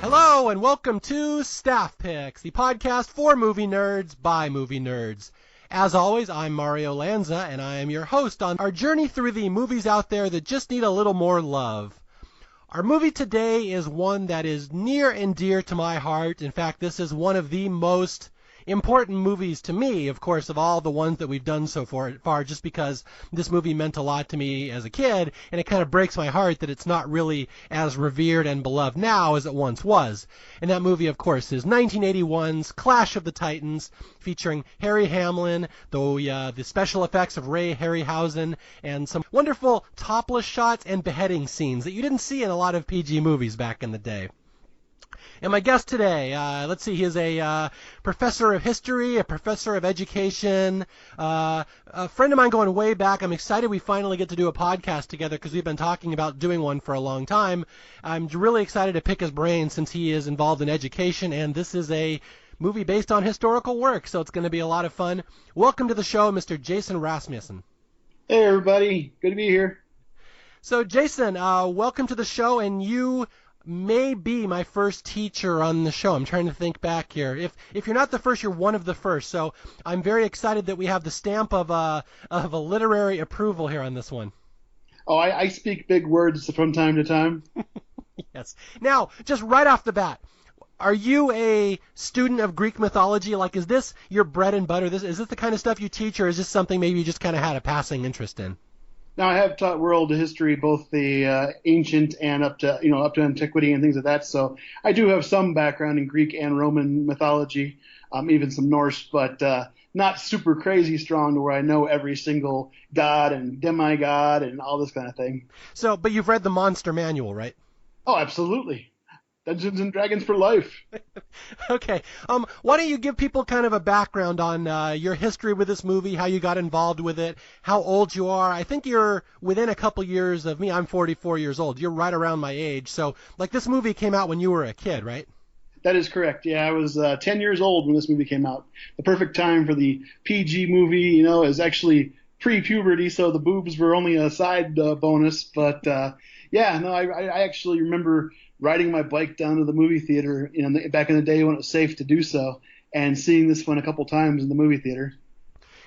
Hello and welcome to Staff Picks, the podcast for movie nerds by movie nerds. As always, I'm Mario Lanza, and I am your host on our journey through the movies out there that just need a little more love. Our movie today is one that is near and dear to my heart. In fact, this is one of the most important movies to me, of course, of all the ones that we've done so far, just because this movie meant a lot to me as a kid, and it kind of breaks my heart that it's not really as revered and beloved now as it once was. And that movie, of course, is 1981's Clash of the Titans, featuring Harry Hamlin, the special effects of Harryhausen, and some wonderful topless shots and beheading scenes that you didn't see in a lot of PG movies back in the day. And my guest today, he is a professor of history, a professor of education, a friend of mine going way back. I'm excited we finally get to do a podcast together because we've been talking about doing one for a long time. I'm really excited to pick his brain since he is involved in education, and this is a movie based on historical work, so it's going to be a lot of fun. Welcome to the show, Mr. Jason Rasmussen. Hey, everybody. Good to be here. So, Jason, welcome to the show, and you may be my first teacher on the show. I'm trying to think back here. If you're not the first, you're one of the first. So I'm very excited that we have the stamp of a literary approval here on this one. Oh, I speak big words from time to time. Yes. Now, just right off the bat, are you a student of Greek mythology? Like, is this your bread and butter? Is this the kind of stuff you teach, or is this something maybe you just kind of had a passing interest in? Now, I have taught world history, both the ancient and up to antiquity and things like that. So I do have some background in Greek and Roman mythology, even some Norse, but not super crazy strong to where I know every single god and demigod and all this kind of thing. So, but you've read the Monster Manual, right? Oh, absolutely. Dungeons and Dragons for life. Okay. Why don't you give people kind of a background on your history with this movie, how you got involved with it, how old you are. I think you're within a couple years of me. I'm 44 years old. You're right around my age. So, like, this movie came out when you were a kid, right? That is correct. Yeah, I was 10 years old when this movie came out. The perfect time for the PG movie, is actually pre-puberty, so the boobs were only a side bonus. But, I actually remember riding my bike down to the movie theater, back in the day when it was safe to do so, and seeing this one a couple times in the movie theater.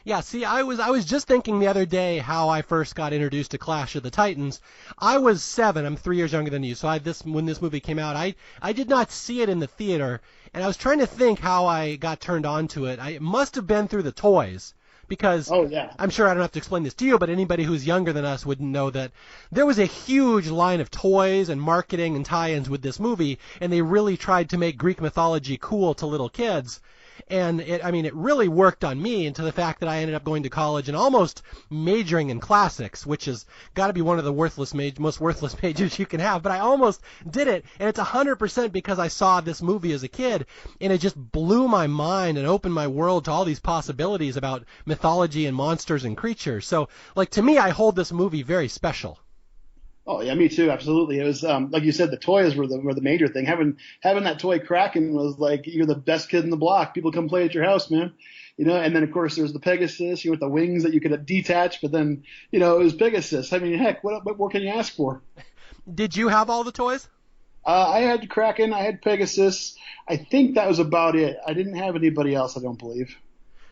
Yeah, see, I was just thinking the other day how I first got introduced to Clash of the Titans. I was 7. I'm 3 years younger than you. So when this movie came out, I did not see it in the theater, and I was trying to think how I got turned on to it. It must have been through the toys. Because I'm sure I don't have to explain this to you, but anybody who's younger than us would know that there was a huge line of toys and marketing and tie-ins with this movie, and they really tried to make Greek mythology cool to little kids. And it really worked on me, and to the fact that I ended up going to college and almost majoring in classics, which has got to be one of the most worthless majors you can have. But I almost did it, and it's 100% because I saw this movie as a kid, and it just blew my mind and opened my world to all these possibilities about mythology and monsters and creatures. So, like, to me, I hold this movie very special. Oh yeah, me too. Absolutely. It was like you said, the toys were the major thing. Having that toy Kraken was like you're the best kid in the block. People come play at your house, man. And then of course there's the Pegasus, with the wings that you could detach. But then it was Pegasus. I mean, heck, what more can you ask for? Did you have all the toys? I had Kraken. I had Pegasus. I think that was about it. I didn't have anybody else. I don't believe.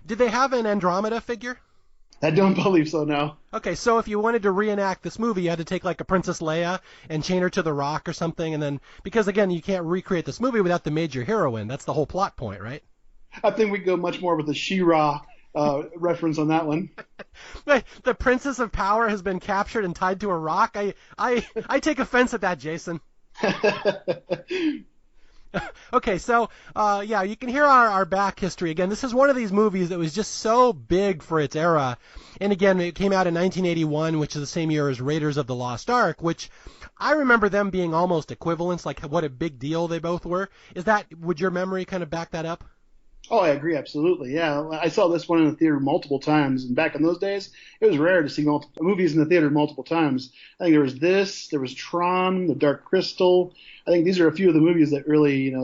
Did they have an Andromeda figure? I don't believe so, no. Okay, so if you wanted to reenact this movie, you had to take like a Princess Leia and chain her to the rock or something, and then, because again, you can't recreate this movie without the major heroine. That's the whole plot point, right? I think we go much more with the She-Ra reference on that one. The Princess of Power has been captured and tied to a rock? I take offense at that, Jason. Okay, so, you can hear our back history. Again, this is one of these movies that was just so big for its era. And again, it came out in 1981, which is the same year as Raiders of the Lost Ark, which I remember them being almost equivalents, like what a big deal they both were. Would your memory kind of back that up? Oh, I agree, absolutely. Yeah, I saw this one in the theater multiple times, and back in those days, it was rare to see multiple movies in the theater multiple times. I think there was this, there was Tron, The Dark Crystal. I think these are a few of the movies that really,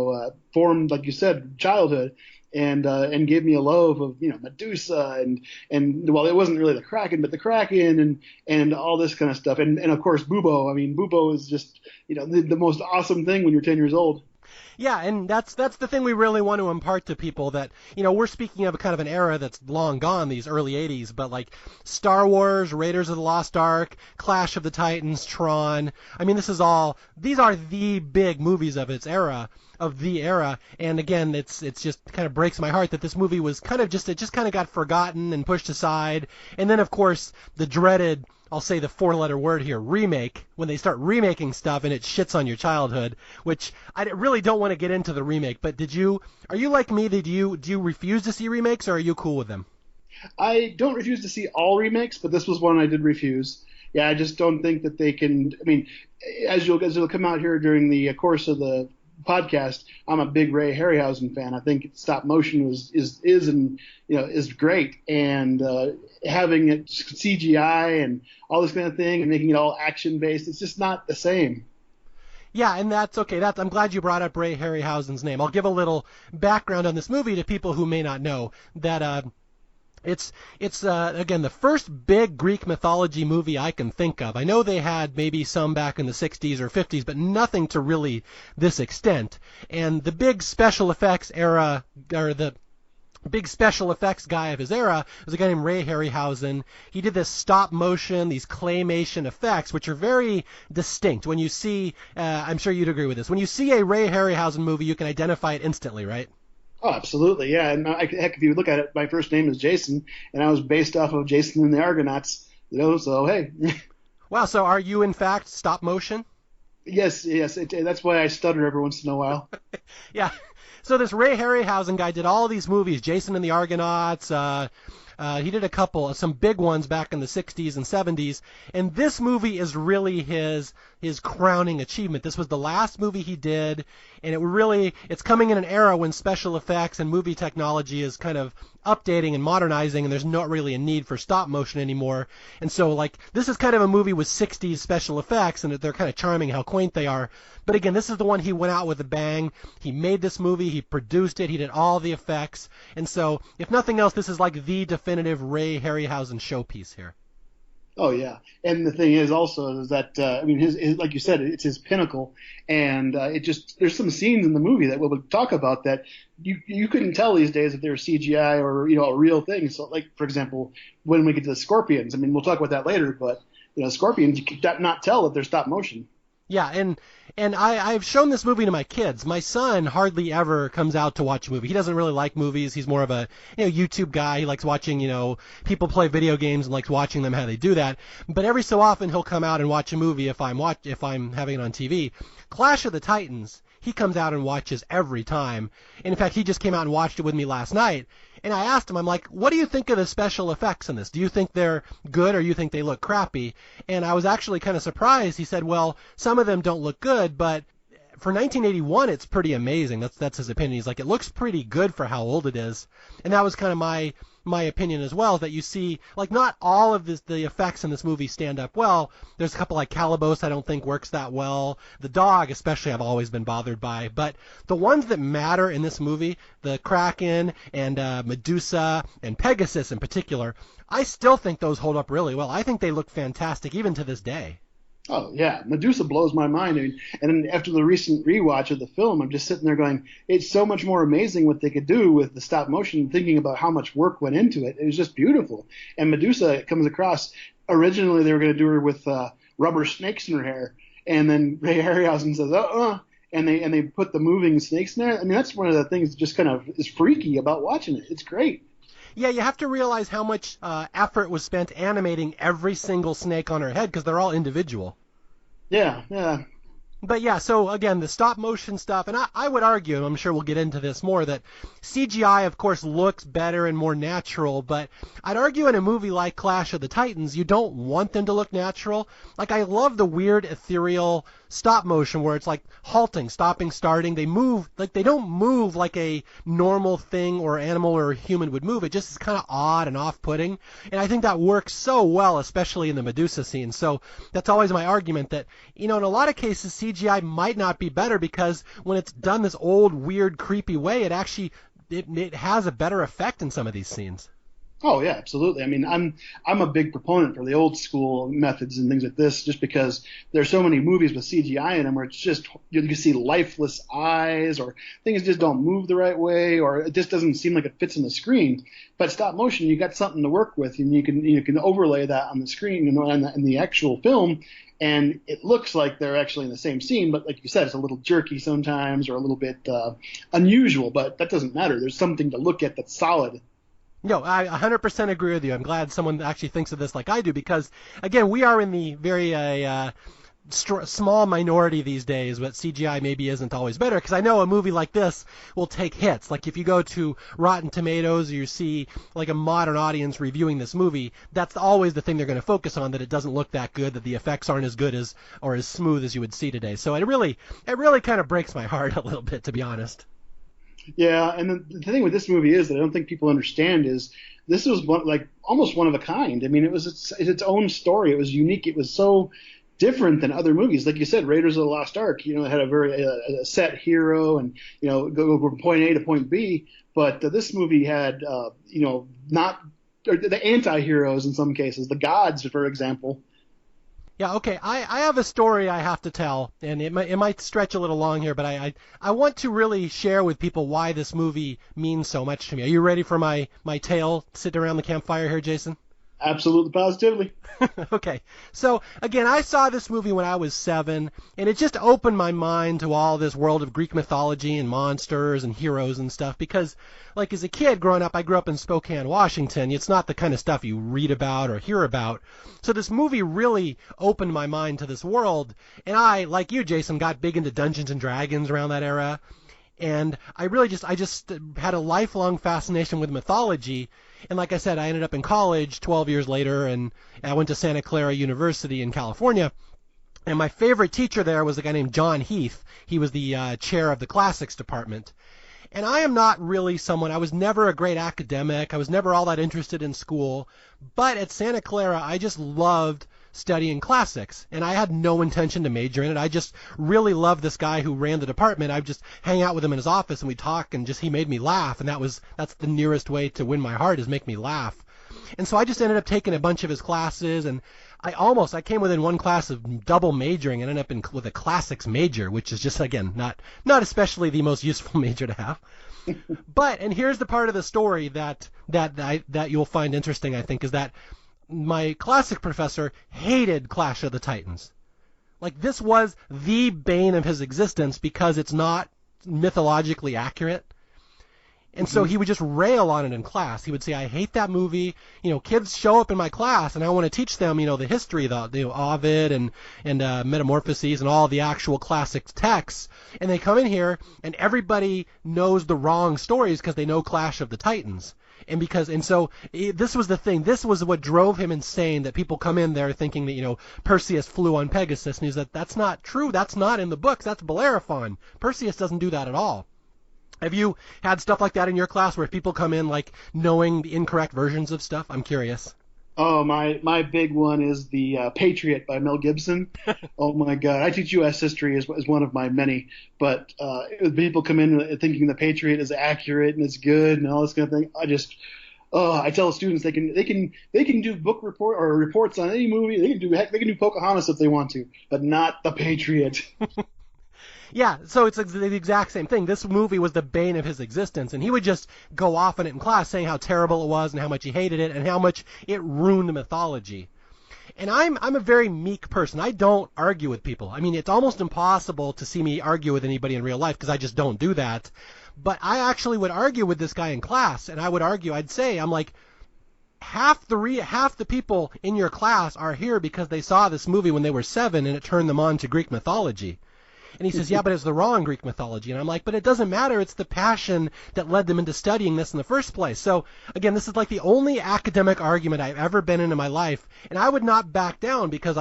formed, like you said, childhood, and gave me a love of, Medusa and well, it wasn't really the Kraken, but the Kraken and all this kind of stuff, and of course Bubo. I mean, Bubo is just, the most awesome thing when you're 10 years old. Yeah, and that's the thing we really want to impart to people, that, we're speaking of a kind of an era that's long gone, these early 80s, but like Star Wars, Raiders of the Lost Ark, Clash of the Titans, Tron. I mean, these are the big movies of its era, and again, it's just kind of breaks my heart that this movie was it just kind of got forgotten and pushed aside. And then of course the dreaded, I'll say the four-letter word here, remake, when they start remaking stuff and it shits on your childhood, which I really don't want to get into the remake, but are you like me, do you refuse to see remakes, or are you cool with them? I don't refuse to see all remakes, but this was one I did refuse. Yeah, I just don't think that they can. I mean, as you'll come out here during the course of the podcast, I'm a big Ray Harryhausen fan. I think stop motion is great, and having it CGI and all this kind of thing and making it all action based, it's just not the same. Yeah, and that's okay. I'm glad you brought up Ray Harryhausen's name. I'll give a little background on this movie to people who may not know that it's again the first big Greek mythology movie I can think of. I know they had maybe some back in the 60s or 50s, but nothing to really this extent. And the big special effects era, or the big special effects guy of his era, was a guy named Ray Harryhausen. He did this stop motion, these claymation effects, which are very distinct. When you see, I'm sure you'd agree with this, when you see a Ray Harryhausen movie, you can identify it instantly, right? Oh, absolutely, yeah. And heck, if you look at it, my first name is Jason, and I was based off of Jason and the Argonauts, so hey. Wow, so are you in fact stop motion? Yes, that's why I stutter every once in a while. Yeah. So this Ray Harryhausen guy did all these movies, Jason and the Argonauts. He did some big ones back in the 60s and 70s, and this movie is really his crowning achievement. This was the last movie he did, and it's coming in an era when special effects and movie technology is kind of updating and modernizing, and there's not really a need for stop motion anymore. And so, like, this is kind of a movie with 60s special effects, and they're kind of charming how quaint they are. But again, this is the one he went out with a bang. He made this movie, he produced it, he did all the effects, and so, if nothing else, this is like the definitive Ray Harryhausen showpiece here. Oh yeah, and the thing is also is that his like you said, it's his pinnacle, and there's some scenes in the movie that we'll talk about that you couldn't tell these days if they were CGI or a real thing. So like for example, when we get to the scorpions, I mean we'll talk about that later, but scorpions you could not tell that they're stop motion. Yeah, and I've shown this movie to my kids. My son hardly ever comes out to watch a movie. He doesn't really like movies. He's more of a YouTube guy. He likes watching people play video games and likes watching them how they do that. But every so often he'll come out and watch a movie if I'm having it on TV. Clash of the Titans, he comes out and watches every time. And in fact, he just came out and watched it with me last night. And I asked him, I'm like, what do you think of the special effects in this? Do you think they're good, or you think they look crappy? And I was actually kind of surprised. He said, well, some of them don't look good, but for 1981, it's pretty amazing. That's his opinion. He's like, it looks pretty good for how old it is. And that was kind of my opinion as well, that you see, like, not all of the effects in this movie stand up well. There's a couple like Calibos I don't think works that well. The dog especially I've always been bothered by. But the ones that matter in this movie, the Kraken and Medusa and Pegasus in particular, I still think those hold up really well. I think they look fantastic even to this day. Oh yeah, Medusa blows my mind. I mean, and then after the recent rewatch of the film, I'm just sitting there going, it's so much more amazing what they could do with the stop motion. Thinking about how much work went into it, it was just beautiful. And Medusa comes across. Originally, they were going to do her with rubber snakes in her hair, and then Ray Harryhausen says, and they put the moving snakes in there. I mean, that's one of the things that just kind of is freaky about watching it. It's great. Yeah, you have to realize how much effort was spent animating every single snake on her head, because they're all individual. Yeah. But yeah, so again, the stop motion stuff, and I would argue, and I'm sure we'll get into this more, that CGI, of course, looks better and more natural, but I'd argue in a movie like Clash of the Titans, you don't want them to look natural. Like, I love the weird, ethereal stop motion where it's like halting, stopping, starting. They move, like, they don't move like a normal thing or animal or human would move. It just is kind of odd and off-putting, and I think that works so well, especially in the Medusa scene. So that's always my argument that, in a lot of cases, CGI might not be better because when it's done this old, weird, creepy way, it actually it has a better effect in some of these scenes. Oh yeah, absolutely. I mean, I'm a big proponent for the old school methods and things like this, just because there's so many movies with CGI in them where it's just you can see lifeless eyes, or things just don't move the right way, or it just doesn't seem like it fits on the screen. But stop motion, you got something to work with, and you can overlay that on the screen, in the actual film, and it looks like they're actually in the same scene. But like you said, it's a little jerky sometimes, or a little bit unusual. But that doesn't matter. There's something to look at that's solid. No, I 100% agree with you. I'm glad someone actually thinks of this like I do because, again, we are in the very small minority these days, but CGI maybe isn't always better because I know a movie like this will take hits. Like if you go to Rotten Tomatoes or you see like a modern audience reviewing this movie, that's always the thing they're going to focus on, that it doesn't look that good, that the effects aren't as good as or as smooth as you would see today. So it really kind of breaks my heart a little bit, to be honest. Yeah, and the thing with this movie is that I don't think people understand is this was almost one of a kind. I mean, it was its own story. It was unique. It was so different than other movies. Like you said, Raiders of the Lost Ark, it had a very a set hero and, go from point A to point B. But this movie had, not the anti-heroes in some cases, the gods, for example. Yeah, okay. I have a story I have to tell, and it might stretch a little long here, but I want to really share with people why this movie means so much to me. Are you ready for my tale sitting around the campfire here, Jason? Absolutely, positively. Okay. So, again, I saw this movie when I was 7, and it just opened my mind to all this world of Greek mythology and monsters and heroes and stuff because, like, as a kid growing up, I grew up in Spokane, Washington. It's not the kind of stuff you read about or hear about. So this movie really opened my mind to this world, and I, like you, Jason, got big into Dungeons and Dragons around that era. And I just had a lifelong fascination with mythology. And like I said, I ended up in college 12 years later, and I went to Santa Clara University in California. And my favorite teacher there was a guy named John Heath. He was the chair of the classics department. And I am not really I was never a great academic. I was never all that interested in school. But at Santa Clara, I just loved studying classics, and I had no intention to major in it. I just really loved this guy who ran the department. I would just hang out with him in his office, and we'd talk, and he made me laugh, and that's the nearest way to win my heart, is make me laugh. And so I just ended up taking a bunch of his classes, and I came within one class of double majoring and ended up with a classics major, which is just, again, not especially the most useful major to have. And here's the part of the story that you'll find interesting, I think, is that my classic professor hated Clash of the Titans. Like, this was the bane of his existence because it's not mythologically accurate. And so he would just rail on it in class. He would say, I hate that movie. Kids show up in my class, and I want to teach them, the history, the Ovid and Metamorphoses and all the actual classic texts. And they come in here, and everybody knows the wrong stories because they know Clash of the Titans. So this was the thing. This was what drove him insane, that people come in there thinking that, Perseus flew on Pegasus. And he's like, that's not true. That's not in the books. That's Bellerophon. Perseus doesn't do that at all. Have you had stuff like that in your class where people come in, like, knowing the incorrect versions of stuff? I'm curious. Oh, my big one is the Patriot by Mel Gibson. Oh my God, I teach U.S. history as one of my many, but people come in thinking the Patriot is accurate and it's good and all this kind of thing. I tell students they can do book report or reports on any movie. They can do Pocahontas if they want to, but not the Patriot. Yeah, so it's the exact same thing. This movie was the bane of his existence, and he would just go off on it in class saying how terrible it was and how much he hated it and how much it ruined mythology. And I'm a very meek person. I don't argue with people. I mean, it's almost impossible to see me argue with anybody in real life because I just don't do that. But I actually would argue with this guy in class, and I'd say, I'm like, half the people in your class are here because they saw this movie when they were 7 and it turned them on to Greek mythology. And he says, yeah, but it's the wrong Greek mythology. And I'm like, but it doesn't matter. It's the passion that led them into studying this in the first place. So, again, this is like the only academic argument I've ever been in my life. And I would not back down because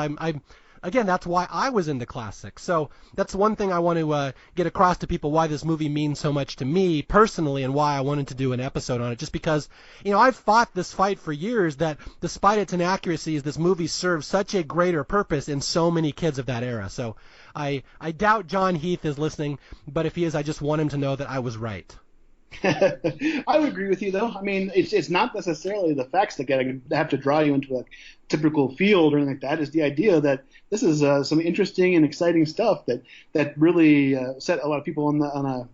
again, that's why I was into classics. So that's one thing I want to get across to people, why this movie means so much to me personally and why I wanted to do an episode on it. Just because, I've fought this fight for years that despite its inaccuracies, this movie serves such a greater purpose in so many kids of that era. So I doubt John Heath is listening, but if he is, I just want him to know that I was right. I would agree with you, though. I mean, it's not necessarily the facts that have to draw you into a typical field or anything like that. It's the idea that this is some interesting and exciting stuff that really set a lot of people on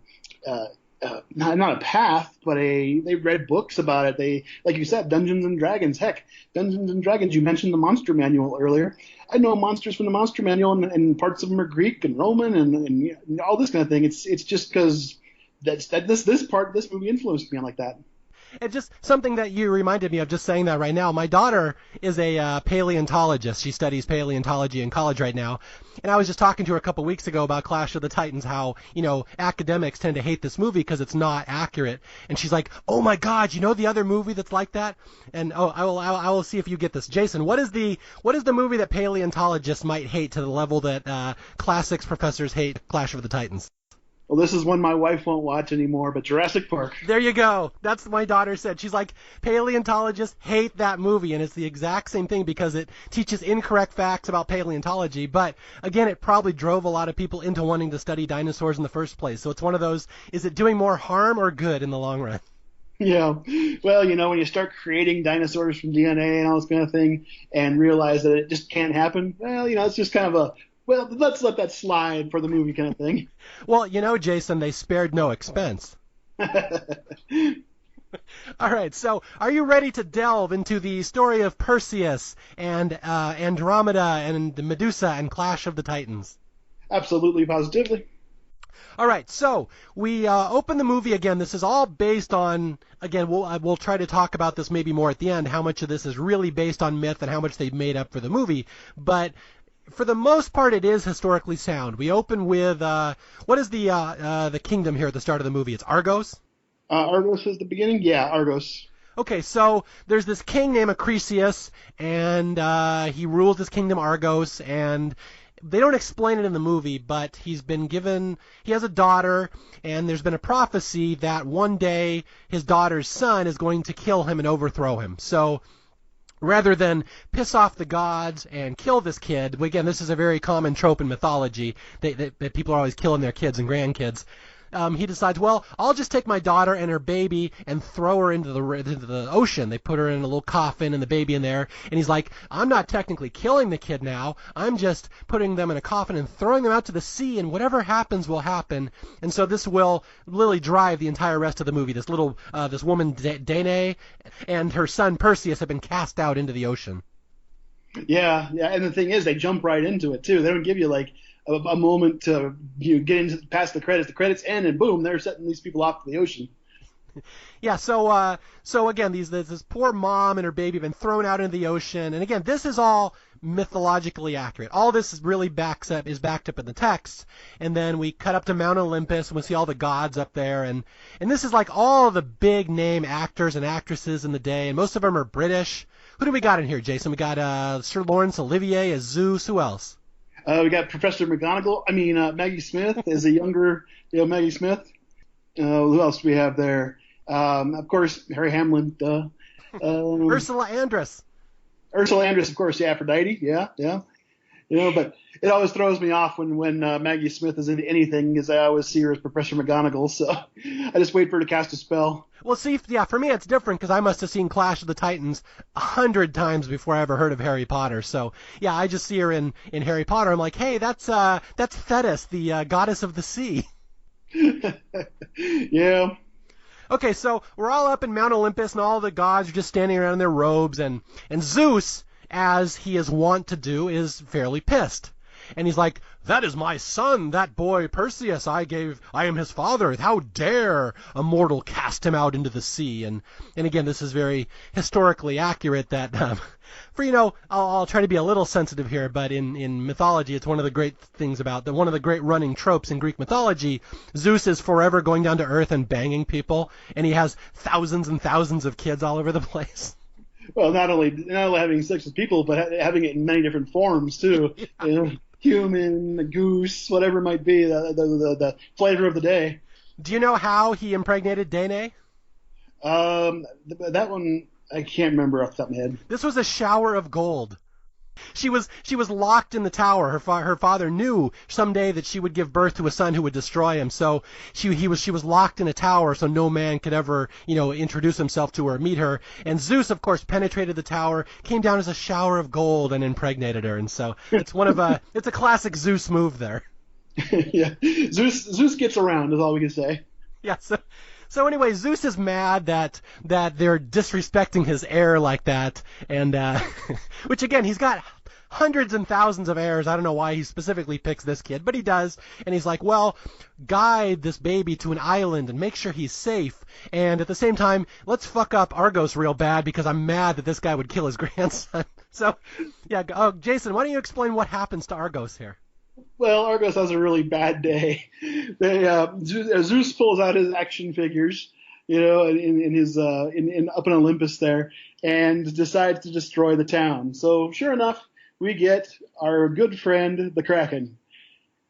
not a path, but they read books about it. They, like you said, Dungeons and Dragons. Heck, Dungeons and Dragons. You mentioned the Monster Manual earlier. I know monsters from the Monster Manual, and parts of them are Greek and Roman and all this kind of thing. It's just because this movie influenced me on like that. And just something that you reminded me of just saying that right now. My daughter is a paleontologist. She studies paleontology in college right now. And I was just talking to her a couple weeks ago about Clash of the Titans, how, academics tend to hate this movie because it's not accurate. And she's like, oh my God, the other movie that's like that? And I will see if you get this. Jason, what is the movie that paleontologists might hate to the level that classics professors hate Clash of the Titans? Well, this is one my wife won't watch anymore, but Jurassic Park. There you go. That's what my daughter said. She's like, paleontologists hate that movie, and it's the exact same thing because it teaches incorrect facts about paleontology. But, again, it probably drove a lot of people into wanting to study dinosaurs in the first place. So it's one of those, is it doing more harm or good in the long run? Yeah. Well, when you start creating dinosaurs from DNA and all this kind of thing and realize that it just can't happen, well, it's just kind of let's let that slide for the movie kind of thing. Well, Jason, they spared no expense. All right, so are you ready to delve into the story of Perseus and Andromeda and Medusa and Clash of the Titans? Absolutely, positively. All right, so we open the movie again. This is all based on, again, we'll try to talk about this maybe more at the end, how much of this is really based on myth and how much they've made up for the movie. But for the most part, it is historically sound. We open with, what is the kingdom here at the start of the movie? It's Argos? Argos is the beginning? Yeah, Argos. Okay, so there's this king named Perseus, and he rules this kingdom Argos, and they don't explain it in the movie, but he has a daughter, and there's been a prophecy that one day his daughter's son is going to kill him and overthrow him. So rather than piss off the gods and kill this kid, again, this is a very common trope in mythology, that people are always killing their kids and grandkids. He decides, well, I'll just take my daughter and her baby and throw her into the ocean. They put her in a little coffin and the baby in there. And he's like, I'm not technically killing the kid now. I'm just putting them in a coffin and throwing them out to the sea, and whatever happens will happen. And so this will really drive the entire rest of the movie. This woman, Danae, and her son, Perseus, have been cast out into the ocean. Yeah. And the thing is, they jump right into it, too. They don't give you, a moment to get into past the credits. The credits end, and boom, they're setting these people off to the ocean. Yeah, so again, this poor mom and her baby have been thrown out into the ocean, and again, this is all mythologically accurate. All this is really backed up in the text, and then we cut up to Mount Olympus, and we see all the gods up there, and this is like all the big name actors and actresses in the day, and most of them are British. Who do we got in here, Jason? We got Sir Laurence Olivier as Zeus. Who else? We got Professor Maggie Smith is a younger, Maggie Smith. Who else do we have there? Of course, Harry Hamlin. Ursula Andress. Ursula Andress, of course, Aphrodite. Yeah. But it always throws me off when Maggie Smith is into anything, because I always see her as Professor McGonagall. So I just wait for her to cast a spell. Well, see, for me it's different because I must have seen Clash of the Titans 100 times before I ever heard of Harry Potter. So yeah, I just see her in Harry Potter. I'm like, hey, that's Thetis, the goddess of the sea. Yeah. Okay, so we're all up in Mount Olympus, and all the gods are just standing around in their robes, and Zeus, as he is wont to do, is fairly pissed. And he's like, that is my son, that boy Perseus. I am his father. How dare a mortal cast him out into the sea? And again, this is very historically accurate that For, I'll try to be a little sensitive here, but in mythology, it's one of the great things one of the great running tropes in Greek mythology. Zeus is forever going down to Earth and banging people, and he has thousands and thousands of kids all over the place. Well, not only having sex with people, but having it in many different forms too. Yeah. Human, goose, whatever it might be, the flavor of the day. Do you know how he impregnated Danae? That one I can't remember off the top of my head. This was a shower of gold. She was locked in the tower. Her father knew someday that she would give birth to a son who would destroy him. So she was locked in a tower, so no man could ever introduce himself to her or meet her. And Zeus, of course, penetrated the tower, came down as a shower of gold, and impregnated her. And so it's it's a classic Zeus move there. Yeah, Zeus gets around is all we can say. Yeah. So anyway, Zeus is mad that they're disrespecting his heir like that, and which again, he's got hundreds and thousands of heirs. I don't know why he specifically picks this kid, but he does, and he's like, well, guide this baby to an island and make sure he's safe, and at the same time, let's fuck up Argos real bad because I'm mad that this guy would kill his grandson. So, yeah, Jason, why don't you explain what happens to Argos here? Well, Argos has a really bad day. Zeus pulls out his action figures, in his up in Olympus there, and decides to destroy the town. So sure enough, we get our good friend the Kraken,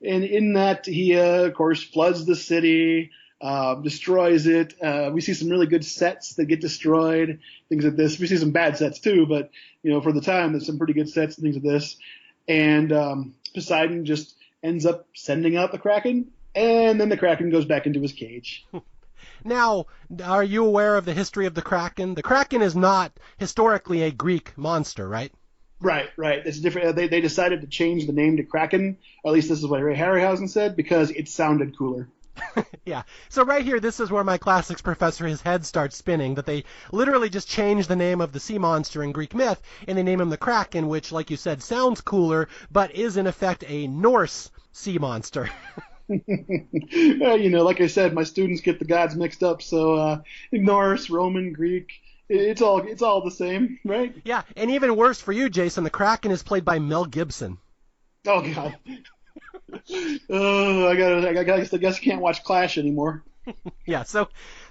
and in that he of course floods the city, destroys it. We see some really good sets that get destroyed, things like this. We see some bad sets too, but for the time, there's some pretty good sets and things like this. And Poseidon just ends up sending out the Kraken, and then the Kraken goes back into his cage. Now, are you aware of the history of the Kraken? The Kraken is not historically a Greek monster, right? Right. It's different. They decided to change the name to Kraken, or at least this is what Harryhausen said, because it sounded cooler. Yeah. So right here, this is where my classics professor, his head starts spinning, that they literally just changed the name of the sea monster in Greek myth, and they name him the Kraken, which, like you said, sounds cooler, but is in effect a Norse sea monster. Well, like I said, my students get the gods mixed up, so Norse, Roman, Greek, it's all the same, right? Yeah, and even worse for you, Jason, the Kraken is played by Mel Gibson. Oh, God. Oh, I guess I can't watch Clash anymore. Yeah, so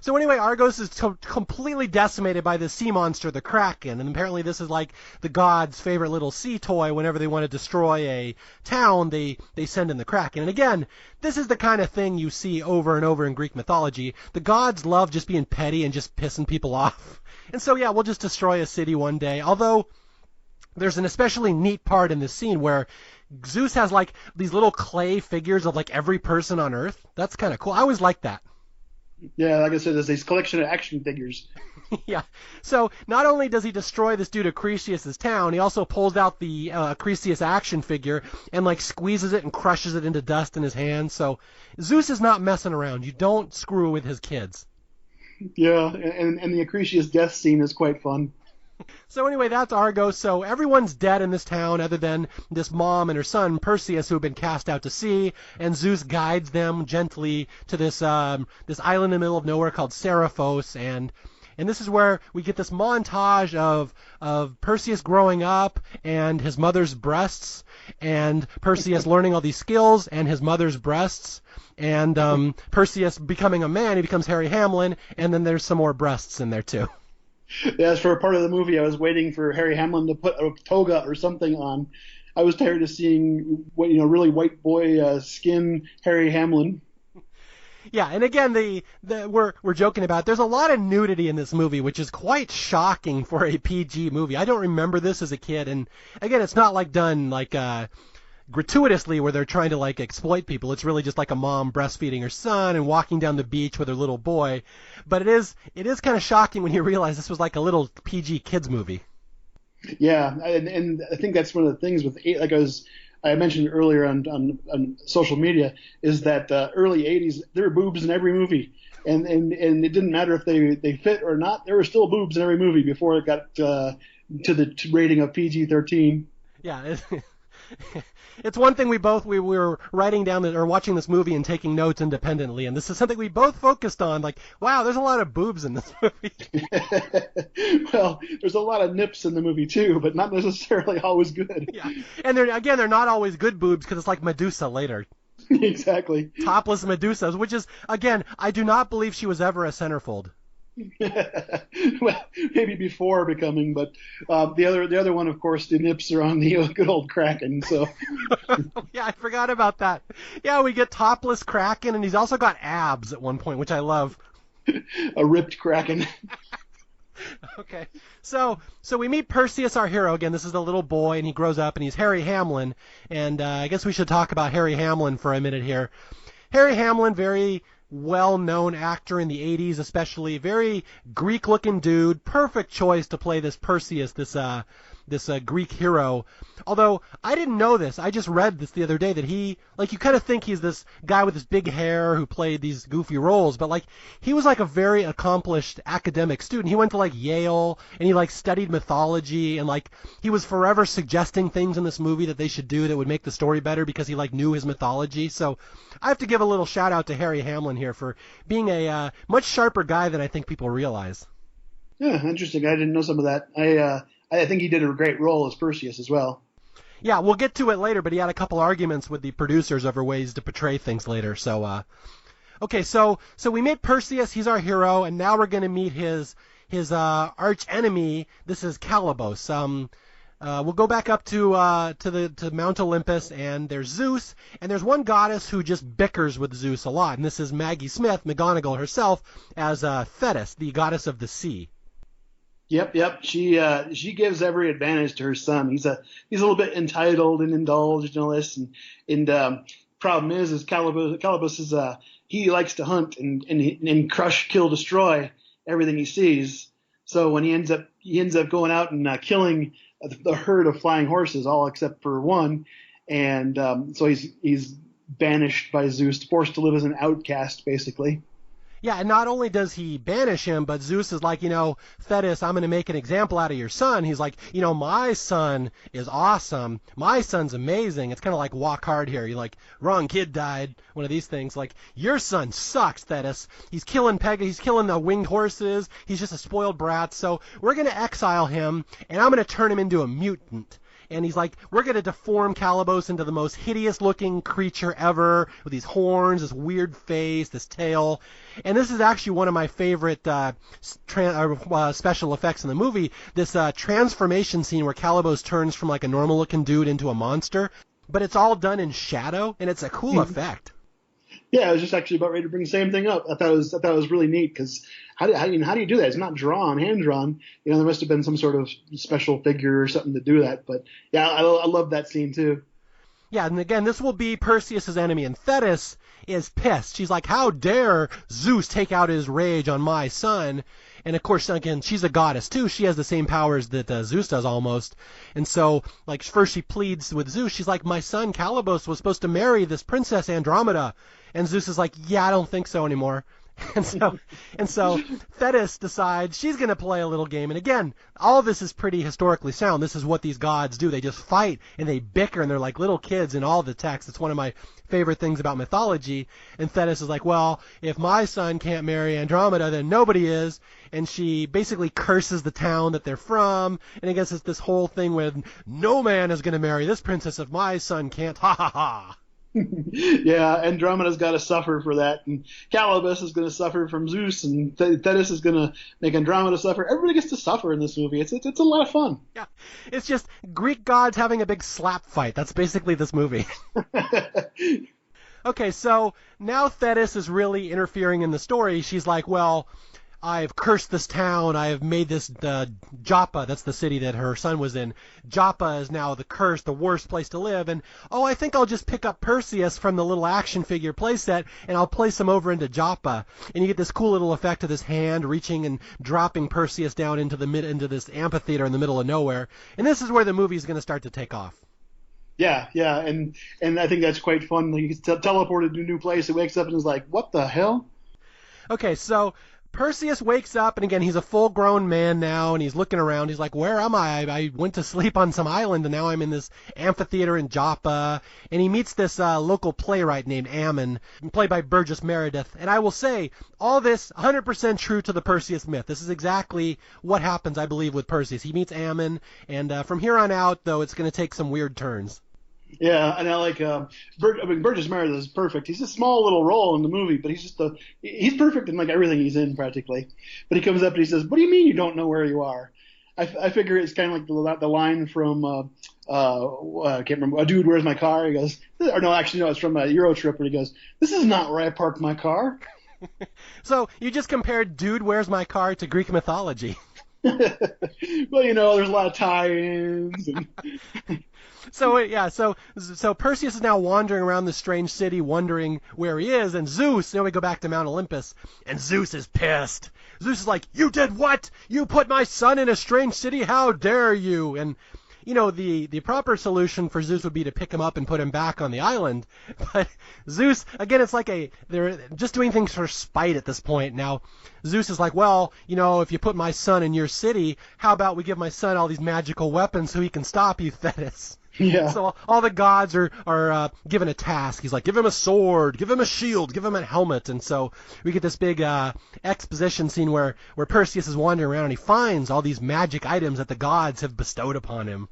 anyway, Argos is completely decimated by the sea monster, the Kraken, and apparently this is like the gods' favorite little sea toy. Whenever they want to destroy a town, they send in the Kraken. And again, this is the kind of thing you see over and over in Greek mythology. The gods love just being petty and just pissing people off. And so, yeah, we'll just destroy a city one day. Although, there's an especially neat part in this scene where Zeus has like these little clay figures of like every person on Earth. That's kind of cool. I always liked that. Yeah, like I said, there's this collection of action figures. Yeah. So not only does he destroy this dude Acrisius' town, he also pulls out the Acrisius action figure and like squeezes it and crushes it into dust in his hand. So Zeus is not messing around. You don't screw with his kids. Yeah, and the Acrisius death scene is quite fun. So anyway, that's Argos. So everyone's dead in this town other than this mom and her son, Perseus, who have been cast out to sea, and Zeus guides them gently to this this island in the middle of nowhere called Seriphos, and this is where we get this montage of Perseus growing up and his mother's breasts, and Perseus learning all these skills and his mother's breasts, and Perseus becoming a man. He becomes Harry Hamlin, and then there's some more breasts in there too. As for a part of the movie, I was waiting for Harry Hamlin to put a toga or something on. I was tired of seeing really white boy skin Harry Hamlin. Yeah, and again, we're joking about it. There's a lot of nudity in this movie, which is quite shocking for a PG movie. I don't remember this as a kid, and again, it's not like done like gratuitously where they're trying to like exploit people. It's really just like a mom breastfeeding her son and walking down the beach with her little boy. But it is kind of shocking when you realize this was like a little PG kids movie. Yeah, and I think that's one of the things with like I mentioned earlier on social media is that early 80s there were boobs in every movie, and it didn't matter if they fit or not. There were still boobs in every movie before it got to the rating of PG-13. Yeah. It's one thing we were writing down or watching this movie and taking notes independently, and this is something we both focused on. Like, wow, there's a lot of boobs in this movie. Well, there's a lot of nips in the movie too, but not necessarily always good. Yeah, and they're not always good boobs because it's like Medusa later. Exactly. Topless Medusas, which is, again, I do not believe she was ever a centerfold. Well, maybe before becoming, but the other one, of course, the nips are on the good old Kraken. So yeah, I forgot about that. Yeah, we get topless Kraken, and he's also got abs at one point, which I love. A ripped Kraken. Okay, so we meet Perseus, our hero. Again, this is the little boy, and he grows up, and he's Harry Hamlin. And I guess we should talk about Harry Hamlin for a minute here. Harry Hamlin, very well-known actor in the 80s, especially. Very Greek-looking dude. Perfect choice to play this Perseus, this Greek hero. Although, I didn't know this. I just read this the other day that he, like, you kind of think he's this guy with this big hair who played these goofy roles, but, like, he was, like, a very accomplished academic student. He went to, like, Yale, and he, like, studied mythology, and, like, he was forever suggesting things in this movie that they should do that would make the story better because he, like, knew his mythology. So, I have to give a little shout-out to Harry Hamlin here for being a much sharper guy than I think people realize. Yeah, interesting. I didn't know some of that. I think he did a great role as Perseus as well. Yeah, we'll get to it later, but he had a couple arguments with the producers over ways to portray things later. So, okay, so we meet Perseus. He's our hero, and now we're going to meet his arch enemy. This is Calibos. We'll go back up to Mount Olympus, and there's Zeus, and there's one goddess who just bickers with Zeus a lot, and this is Maggie Smith, McGonagall herself, as Thetis, the goddess of the sea. Yep. She gives every advantage to her son. He's a little bit entitled and indulged and all this, and problem is Calibos is he likes to hunt and crush, kill, destroy everything he sees. So when he ends up going out and killing the herd of flying horses, all except for one, and so he's banished by Zeus, forced to live as an outcast, basically. Yeah, and not only does he banish him, but Zeus is like, Thetis, I'm going to make an example out of your son. He's like, my son is awesome. My son's amazing. It's kind of like Walk Hard here. You're like, wrong kid died. One of these things. Like, your son sucks, Thetis. He's killing he's killing the winged horses. He's just a spoiled brat. So we're going to exile him, and I'm going to turn him into a mutant. And he's like, we're going to deform Calibos into the most hideous-looking creature ever, with these horns, this weird face, this tail. And this is actually one of my favorite special effects in the movie, this transformation scene where Calibos turns from like a normal-looking dude into a monster. But it's all done in shadow, and it's a cool effect. Yeah, I was just actually about ready to bring the same thing up. I thought it was really neat because how do you do that? It's not drawn, hand drawn. There must have been some sort of special figure or something to do that. But yeah, I love that scene too. Yeah, and again, this will be Perseus' enemy, and Thetis is pissed. She's like, how dare Zeus take out his rage on my son? And of course, again, she's a goddess too. She has the same powers that Zeus does almost. And so, like, first she pleads with Zeus. She's like, my son Calibos was supposed to marry this princess Andromeda. And Zeus is like, yeah, I don't think so anymore. And so Thetis decides she's going to play a little game. And again, all of this is pretty historically sound. This is what these gods do. They just fight and they bicker, and they're like little kids in all the text. It's one of my favorite things about mythology. And Thetis is like, well, if my son can't marry Andromeda, then nobody is. And she basically curses the town that they're from. And I guess it's this whole thing with no man is going to marry this princess if my son can't. Ha ha ha. Yeah, Andromeda's got to suffer for that, and Calibos is going to suffer from Zeus, and Thetis is going to make Andromeda suffer. Everybody gets to suffer in this movie. It's a lot of fun. Yeah, it's just Greek gods having a big slap fight. That's basically this movie. Okay, so now Thetis is really interfering in the story. She's like, well, I've cursed this town. I have made this Joppa, that's the city that her son was in. Joppa is now the curse, the worst place to live. And, I think I'll just pick up Perseus from the little action figure playset, and I'll place him over into Joppa. And you get this cool little effect of this hand reaching and dropping Perseus down into this amphitheater in the middle of nowhere. And this is where the movie is going to start to take off. Yeah, and I think that's quite fun. He gets teleported to a new place, and wakes up and is like, what the hell? Okay, so Perseus wakes up, and again, he's a full-grown man now, and he's looking around. He's like, where am I? I went to sleep on some island, and now I'm in this amphitheater in Joppa. And he meets this local playwright named Ammon, played by Burgess Meredith. And I will say, all this 100% true to the Perseus myth. This is exactly what happens, I believe, with Perseus. He meets Ammon, and from here on out, though, it's going to take some weird turns. Yeah, and I like Burgess Meredith is perfect. He's a small little role in the movie, but he's perfect in like everything he's in practically. But he comes up and he says, "What do you mean you don't know where you are?" I figure it's kind of like the line from I can't remember. Dude, where's my car? He goes, or no, actually no, it's from a Euro Trip, and he goes, "This is not where I parked my car." So you just compared "Dude, where's my car" to Greek mythology. Well, there's a lot of tie-ins. And So Perseus is now wandering around this strange city, wondering where he is, and Zeus, we go back to Mount Olympus, and Zeus is pissed. Zeus is like, "You did what? You put my son in a strange city? How dare you?" And, the proper solution for Zeus would be to pick him up and put him back on the island. But Zeus, again, it's like they're just doing things for spite at this point. Now, Zeus is like, well, if you put my son in your city, how about we give my son all these magical weapons so he can stop you, Thetis? Yeah. So all the gods are given a task. He's like, give him a sword, give him a shield, give him a helmet. And so we get this big exposition scene where Perseus is wandering around and he finds all these magic items that the gods have bestowed upon him.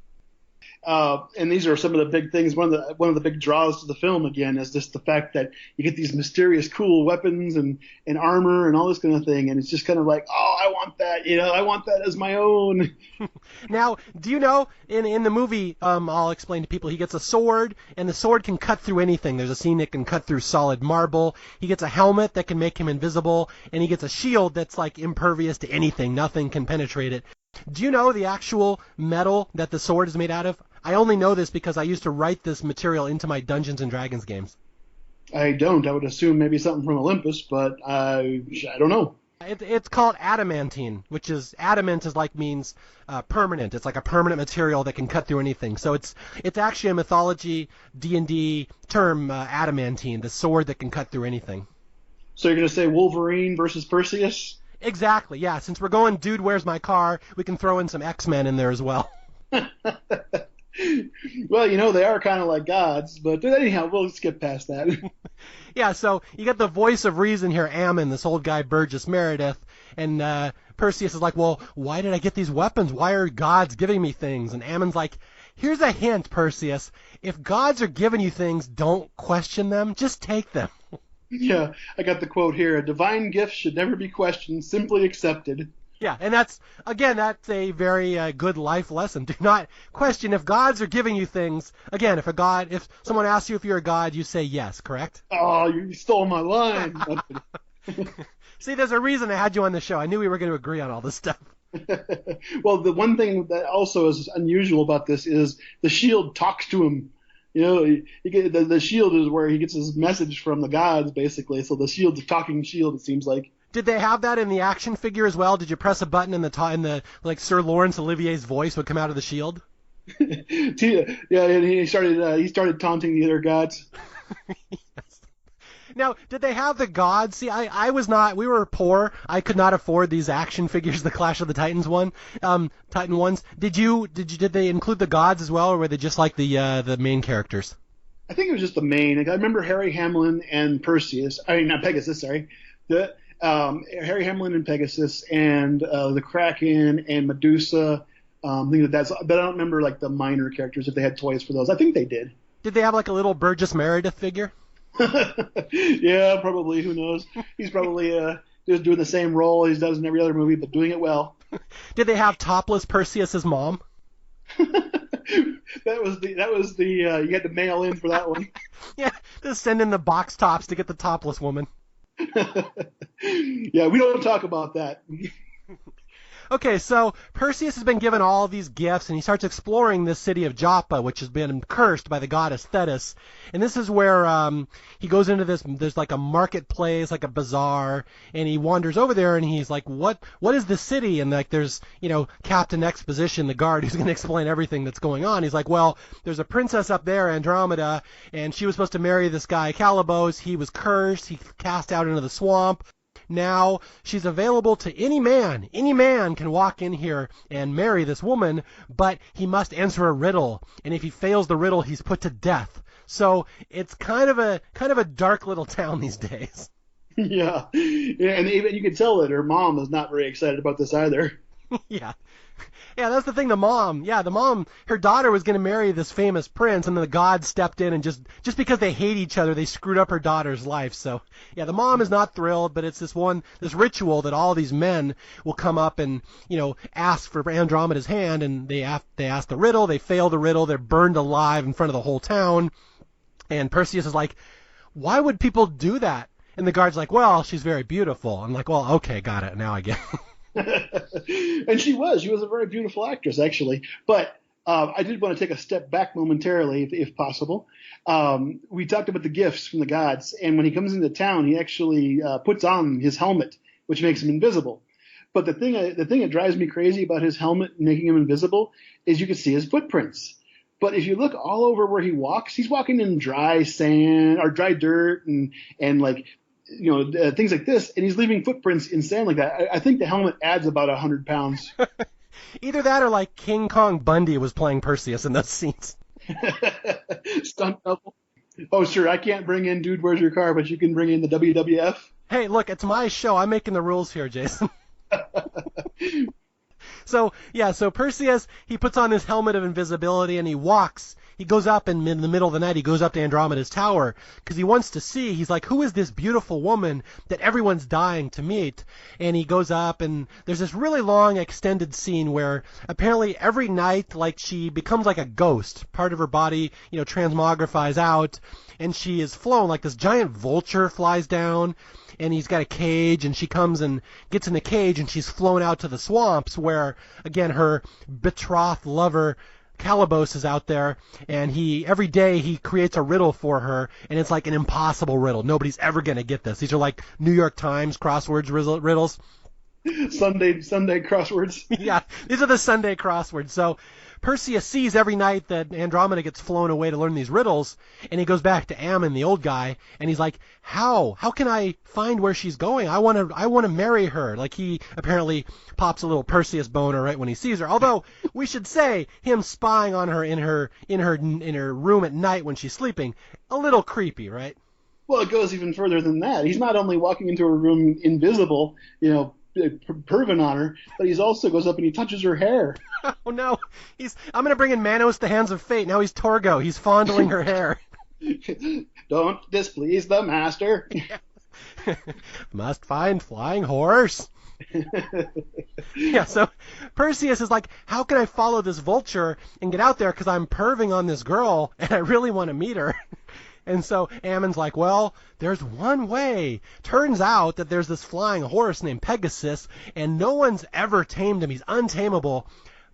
And these are some of the big things. One of the big draws to the film again is just the fact that you get these mysterious, cool weapons and armor and all this kind of thing, and it's just kind of like, oh, I want that. I want that as my own. Now, do you know in the movie? I'll explain to people. He gets a sword, and the sword can cut through anything. There's a scene that can cut through solid marble. He gets a helmet that can make him invisible, and he gets a shield that's like impervious to anything. Nothing can penetrate it. Do you know the actual metal that the sword is made out of? I only know this because I used to write this material into my Dungeons and Dragons games. I don't. I would assume maybe something from Olympus, but I don't know. It's called adamantine, which is adamant means permanent. It's like a permanent material that can cut through anything. So it's actually a mythology D&D term, adamantine, the sword that can cut through anything. So you're going to say Wolverine versus Perseus? Exactly, yeah. Since we're going, dude, where's my car? We can throw in some X-Men in there as well. Well, they are kind of like gods, but anyhow, we'll skip past that. Yeah, so you get the voice of reason here, Ammon, this old guy, Burgess Meredith, and Perseus is like, well, why did I get these weapons? Why are gods giving me things? And Ammon's like, here's a hint, Perseus. If gods are giving you things, don't question them. Just take them. Yeah, I got the quote here. A divine gift should never be questioned, simply accepted. Yeah, and that's a very good life lesson. Do not question if gods are giving you things. Again, if someone asks you if you're a god, you say yes, correct? Oh, you stole my line. See, there's a reason I had you on the show. I knew we were going to agree on all this stuff. Well, the one thing that also is unusual about this is the shield talks to him. The shield is where he gets his message from the gods, basically. So the shield's a talking shield, it seems like. Did they have that in the action figure as well? Did you press a button and the like Sir Laurence Olivier's voice would come out of the shield? Yeah, and he started taunting the other gods. Yes. Now, did they have the gods? See, I was not. We were poor. I could not afford these action figures, the Clash of the Titans Titan ones. Did they include the gods as well, or were they just like the main characters? I think it was just the main. I remember Harry Hamlin and Perseus. I mean, not Pegasus. Sorry. Harry Hamlin and Pegasus and the Kraken and Medusa. But I don't remember like the minor characters if they had toys for those. I think they did. Did they have like a little Burgess Meredith figure? Yeah, probably. Who knows? He's probably just doing the same role he does in every other movie, but doing it well. Did they have topless Perseus's mom? That was the you had to mail in for that one. Yeah, just send in the box tops to get the topless woman. Yeah, we don't talk about that. Okay, so Perseus has been given all these gifts, and he starts exploring this city of Joppa, which has been cursed by the goddess Thetis. And this is where he goes into there's like a marketplace, like a bazaar, and he wanders over there, and he's like, what is this city? And like there's, Captain Exposition, the guard, who's going to explain everything that's going on. He's like, well, there's a princess up there, Andromeda, and she was supposed to marry this guy, Calibos. He was cursed. He cast out into the swamp. now she's available to any man. Any man can walk in here and marry this woman, but he must answer a riddle, and if he fails the riddle, he's put to death. So it's kind of a dark little town these days. Yeah, and even you can tell that her mom is not very excited about this either. Yeah. Yeah, that's the thing. The mom, her daughter was going to marry this famous prince, and then the gods stepped in and just because they hate each other, they screwed up her daughter's life. So, yeah, the mom is not thrilled, but it's this ritual that all these men will come up and, ask for Andromeda's hand, and they ask the riddle, they fail the riddle, they're burned alive in front of the whole town, and Perseus is like, why would people do that? And the guard's like, well, she's very beautiful. I'm like, well, okay, got it, now I get it. And she was a very beautiful actress, actually. But I did want to take a step back momentarily, if possible. We talked about the gifts from the gods, and when he comes into town, he actually puts on his helmet, which makes him invisible. But the thing that drives me crazy about his helmet making him invisible is you can see his footprints. But if you look all over where he walks, he's walking in dry sand or dry dirt and like, things like this, and he's leaving footprints in sand like that. I think the helmet adds about 100 pounds. Either that or like King Kong Bundy was playing Perseus in those scenes. Stunt double. Oh, sure, I can't bring in Dude, Where's Your Car, but you can bring in the WWF. Hey, look, it's my show. I'm making the rules here, Jason. So Perseus, he puts on his helmet of invisibility and he walks. He goes up in the middle of the night, he goes up to Andromeda's tower because he wants to see. He's like, who is this beautiful woman that everyone's dying to meet? And he goes up and there's this really long extended scene where apparently every night, like, she becomes like a ghost. Part of her body, transmogrifies out, and she is flown. Like this giant vulture flies down, and he's got a cage, and she comes and gets in the cage, and she's flown out to the swamps where, again, her betrothed lover Calibos is out there, and every day he creates a riddle for her, and it's like an impossible riddle. Nobody's ever going to get this. These are like New York Times crosswords riddles. Sunday crosswords. Yeah, these are the Sunday crosswords. So Perseus sees every night that Andromeda gets flown away to learn these riddles, and he goes back to Ammon, the old guy, and he's like, how can I find where she's going? I want to marry her. Like, he apparently pops a little Perseus boner right when he sees her. Although we should say him spying on her in her room at night when she's sleeping, a little creepy, right? Well, it goes even further than that. He's not only walking into her room invisible, perving on her, but he's also goes up and he touches her hair. Oh no, I'm going to bring in Manos, the Hands of Fate. Now he's Torgo. He's fondling her hair. Don't displease the master. Must find flying horse. Yeah, so Perseus is like, how can I follow this vulture and get out there because I'm perving on this girl and I really want to meet her. And so Ammon's like, well, there's one way. Turns out that there's this flying horse named Pegasus, and no one's ever tamed him. He's untamable.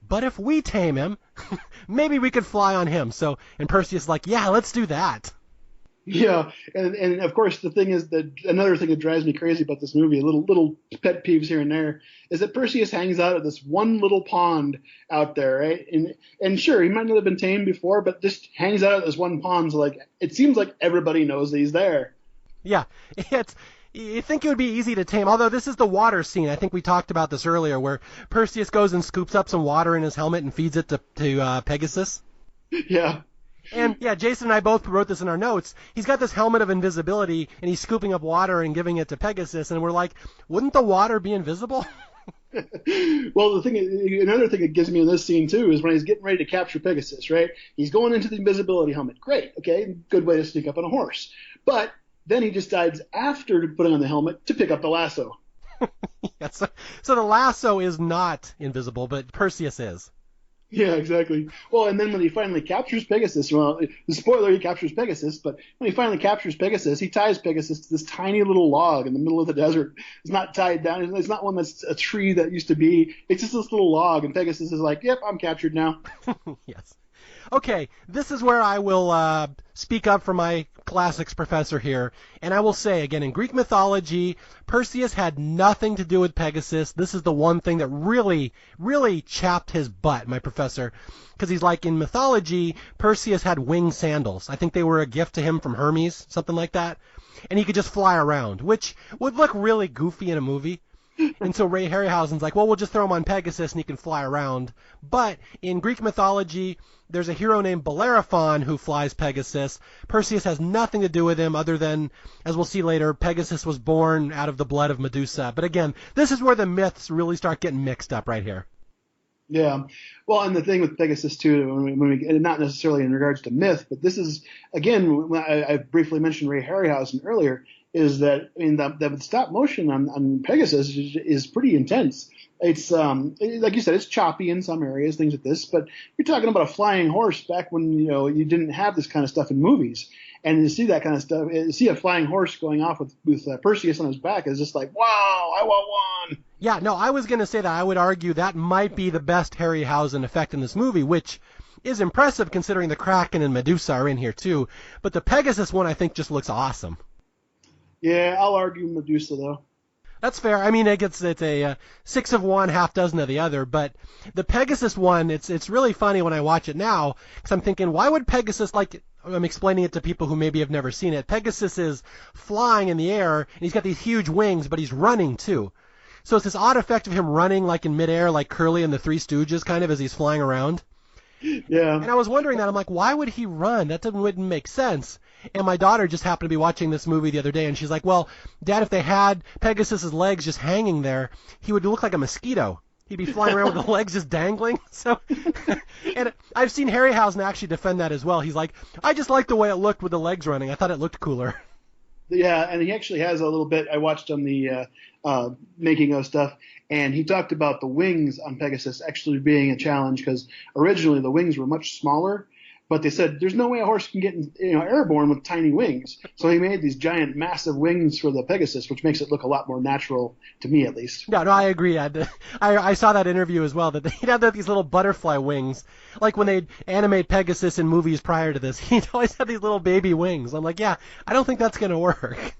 But if we tame him, maybe we could fly on him. And Perseus is like, yeah, let's do that. Yeah, and of course the thing is that another thing that drives me crazy about this movie, little pet peeves here and there, is that Perseus hangs out at this one little pond out there, right? And sure, he might not have been tamed before, but just hangs out at this one pond. So like, it seems like everybody knows that he's there. Yeah, you think it would be easy to tame, although this is the water scene. I think we talked about this earlier, where Perseus goes and scoops up some water in his helmet and feeds it to Pegasus. Yeah. And, yeah, Jason and I both wrote this in our notes. He's got this helmet of invisibility, and he's scooping up water and giving it to Pegasus, and we're like, wouldn't the water be invisible? Well, another thing that gives me in this scene, too, is when he's getting ready to capture Pegasus, right? He's going into the invisibility helmet. Great, okay, good way to sneak up on a horse. But then he decides, after putting on the helmet, to pick up the lasso. Yeah, so the lasso is not invisible, but Perseus is. Yeah, exactly. Well, and then when he finally captures Pegasus, well, the spoiler, he captures Pegasus, but when he finally captures Pegasus, he ties Pegasus to this tiny little log in the middle of the desert. It's not tied down. It's not one that's a tree that used to be. It's just this little log, and Pegasus is like, yep, I'm captured now. Yes. Okay, this is where I will speak up for my classics professor here, and I will say, again, in Greek mythology, Perseus had nothing to do with Pegasus. This is the one thing that really, really chapped his butt, my professor, because he's like, in mythology, Perseus had winged sandals. I think they were a gift to him from Hermes, something like that. and he could just fly around, which would look really goofy in a movie. And so Ray Harryhausen's like, well, we'll just throw him on Pegasus and he can fly around. But in Greek mythology, there's a hero named Bellerophon who flies Pegasus. Perseus has nothing to do with him other than, as we'll see later, Pegasus was born out of the blood of Medusa. But again, this is where the myths really start getting mixed up right here. Yeah. Well, and the thing with Pegasus, too, and not necessarily in regards to myth, but this is, again, I briefly mentioned Ray Harryhausen earlier, is that, I mean, the stop motion on Pegasus is pretty intense. It's, like you said, it's choppy in some areas, things like this, but you're talking about a flying horse back when, you didn't have this kind of stuff in movies. And to see that kind of stuff, to see a flying horse going off with Perseus on his back is just like, wow, I want one. Yeah, no, I was going to say that. I would argue that might be the best Harryhausen effect in this movie, which is impressive considering the Kraken and Medusa are in here too. But the Pegasus one, I think, just looks awesome. Yeah, I'll argue Medusa, though. That's fair. I mean, it's a 6 of one, half dozen of the other. But the Pegasus one, it's really funny when I watch it now, because I'm thinking, why would Pegasus, like, I'm explaining it to people who maybe have never seen it. Pegasus is flying in the air, and he's got these huge wings, but he's running too. So it's this odd effect of him running like in midair, like Curly and the Three Stooges, kind of, as he's flying around. Yeah. And I was wondering that. I'm like, why would he run? That wouldn't make sense. And my daughter just happened to be watching this movie the other day, and she's like, well, Dad, if they had Pegasus's legs just hanging there, he would look like a mosquito. He'd be flying around with the legs just dangling. So, and I've seen Harryhausen actually defend that as well. He's like, I just like the way it looked with the legs running. I thought it looked cooler. Yeah, and he actually has a little bit. I watched on the making of stuff, and he talked about the wings on Pegasus actually being a challenge because originally the wings were much smaller, but they said there's no way a horse can get airborne with tiny wings. So he made these giant, massive wings for the Pegasus, which makes it look a lot more natural to me, at least. No, I agree. I saw that interview as well, that he'd have these little butterfly wings. Like when they'd animate Pegasus in movies prior to this, he'd always have these little baby wings. I'm like, yeah, I don't think that's going to work.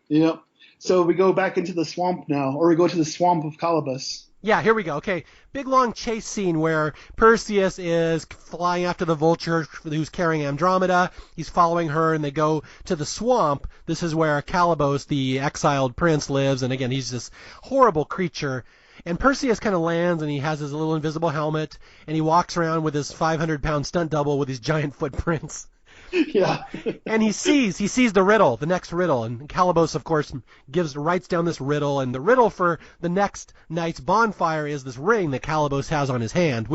Yep. So we go back into the swamp now, or we go to the swamp of Calabas. Yeah, here we go. Okay, big long chase scene where Perseus is flying after the vulture who's carrying Andromeda. He's following her, and they go to the swamp. This is where Calabos, the exiled prince, lives, and again, he's this horrible creature. And Perseus kind of lands, and he has his little invisible helmet, and he walks around with his 500-pound stunt double with his giant footprints. Yeah. And he sees the riddle, the next riddle, and Calabos, of course, writes down this riddle, and the riddle for the next night's bonfire is this ring that Calabos has on his hand,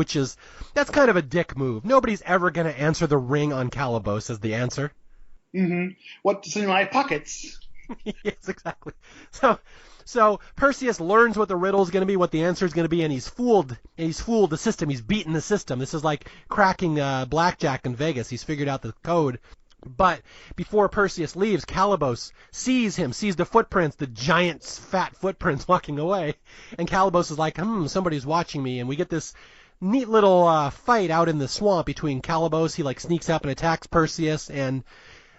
that's kind of a dick move. Nobody's ever going to answer the ring on Calabos as the answer. Mm-hmm. What's in my pockets? Yes, exactly. So Perseus learns what the riddle is going to be, what the answer is going to be, and he's fooled the system. He's beaten the system. This is like cracking blackjack in Vegas. He's figured out the code. But before Perseus leaves, Calabos sees the footprints, the giant fat footprints walking away. And Calabos is like, somebody's watching me. And we get this neat little fight out in the swamp between Calabos. He sneaks up and attacks Perseus, and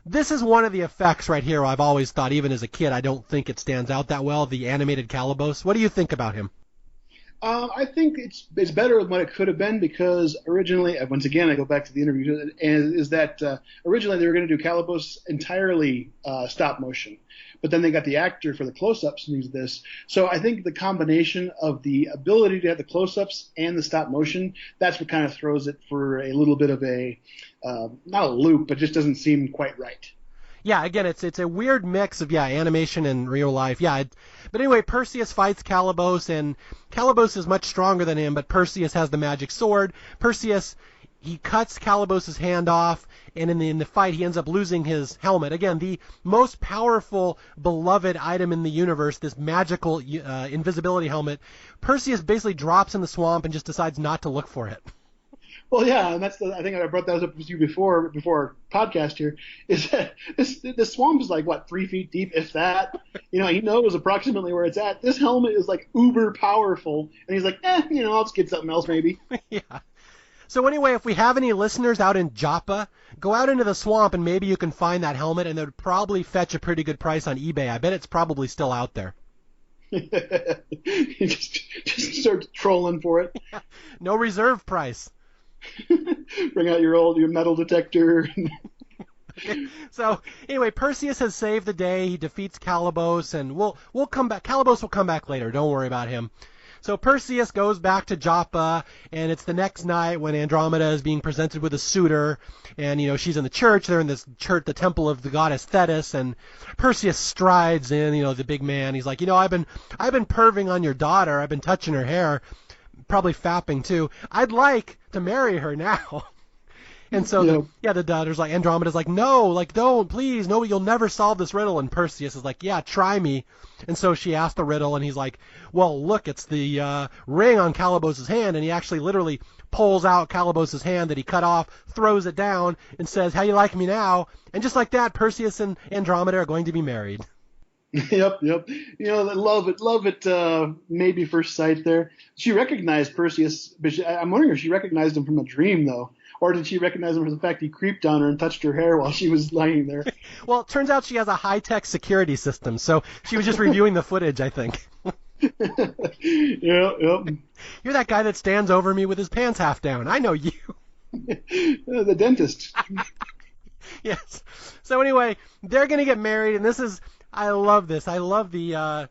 this is one of the effects right here I've always thought, even as a kid, I don't think it stands out that well, the animated Calabos. What do you think about him? I think it's better than what it could have been because originally, once again, I go back to the interview, is that originally they were going to do Calabos entirely stop motion. But then they got the actor for the close-ups and things like this. So I think the combination of the ability to have the close-ups and the stop motion, that's what kind of throws it for a little bit of a, not a loop, but just doesn't seem quite right. Yeah, again, it's a weird mix of, animation and real life. Yeah, but anyway, Perseus fights Calabos, and Calabos is much stronger than him, but Perseus has the magic sword. Perseus, he cuts Calabos' hand off, and in the fight, he ends up losing his helmet. Again, the most powerful, beloved item in the universe, this magical invisibility helmet. Perseus basically drops in the swamp and just decides not to look for it. Well, yeah, and I think I brought that up with you before our podcast here, is that this swamp is 3 feet deep, if that. He knows approximately where it's at. This helmet is uber powerful, and he's like, I'll just get something else maybe. Yeah. So anyway, if we have any listeners out in Joppa, go out into the swamp and maybe you can find that helmet, and it would probably fetch a pretty good price on eBay. I bet it's probably still out there. You just start trolling for it. No reserve price. Bring out your metal detector. So anyway, Perseus has saved the day. He defeats Calibos, and we'll come back. Calibos will come back later. Don't worry about him. So Perseus goes back to Joppa, and it's the next night when Andromeda is being presented with a suitor, and she's in the church. They're in this church, the temple of the goddess Thetis, and Perseus strides in, the big man. He's like, I've been perving on your daughter. I've been touching her hair, probably fapping too. I'd like to marry her now. And so, the daughter's like, Andromeda's like, no, like, don't, please, no, you'll never solve this riddle. And Perseus is like, yeah, try me. And so she asked the riddle, and he's like, well, look, it's the ring on Calibos' hand. And he actually literally pulls out Calibos' hand that he cut off, throws it down, and says, how you like me now? And just like that, Perseus and Andromeda are going to be married. Yep. Love it. Maybe first sight there. She recognized Perseus, but I'm wondering if she recognized him from a dream, though. Or did she recognize him for the fact he creeped on her and touched her hair while she was lying there? Well, it turns out she has a high-tech security system, so she was just reviewing the footage, I think. Yep. You're that guy that stands over me with his pants half down. I know you. The dentist. Yes. So anyway, they're going to get married, and I love this. I love the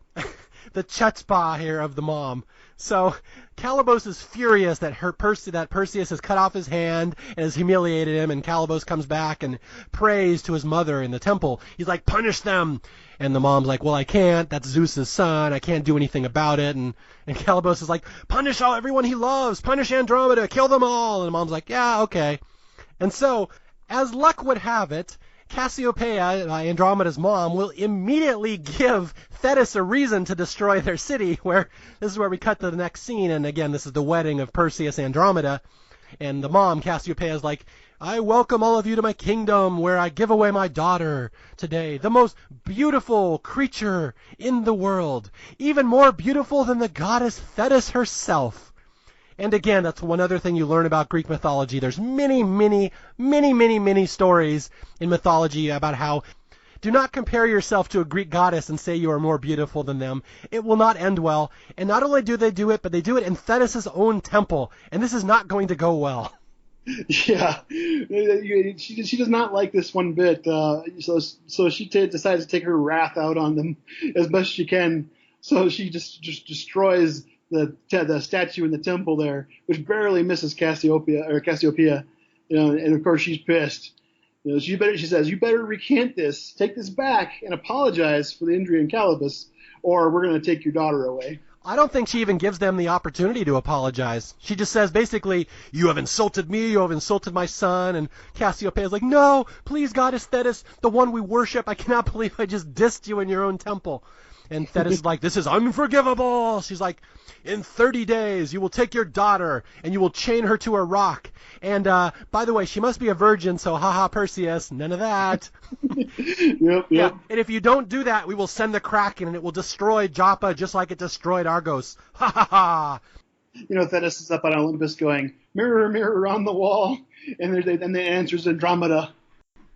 chutzpah here of the mom. So Calibos is furious that Perseus has cut off his hand and has humiliated him, and Calibos comes back and prays to his mother in the temple. He's like, punish them! And the mom's like, well, I can't. That's Zeus's son. I can't do anything about it. And Calibos is like, punish everyone he loves. Punish Andromeda. Kill them all. And the mom's like, yeah, okay. And so, as luck would have it, Cassiopeia, Andromeda's mom, will immediately give Thetis a reason to destroy their city, this is where we cut to the next scene, and again, this is the wedding of Perseus and Andromeda, and the mom, Cassiopeia, is like, I welcome all of you to my kingdom, where I give away my daughter today, the most beautiful creature in the world, even more beautiful than the goddess Thetis herself. And again, that's one other thing you learn about Greek mythology. There's many, many, many, many, many stories in mythology about how do not compare yourself to a Greek goddess and say you are more beautiful than them. It will not end well. And not only do they do it, but they do it in Thetis' own temple. And this is not going to go well. Yeah, she does not like this one bit. So she decides to take her wrath out on them as best she can. So she just destroys the statue in the temple there, which barely misses Cassiopeia, and of course she's pissed. She says, you better recant this, take this back, and apologize for the injury in Calibos, or we're going to take your daughter away. I don't think she even gives them the opportunity to apologize. She just says, basically, you have insulted me, you have insulted my son, and Cassiopeia's like, no, please, goddess Thetis, the one we worship, I cannot believe I just dissed you in your own temple. And Thetis is like, this is unforgivable. She's like, in 30 days, you will take your daughter, and you will chain her to a rock. And, by the way, she must be a virgin, so haha, Perseus, none of that. Yep. Yeah, and if you don't do that, we will send the Kraken, and it will destroy Joppa just like it destroyed Argos. Ha ha ha. Thetis is up on Olympus going, mirror, mirror on the wall, and the answer's Andromeda.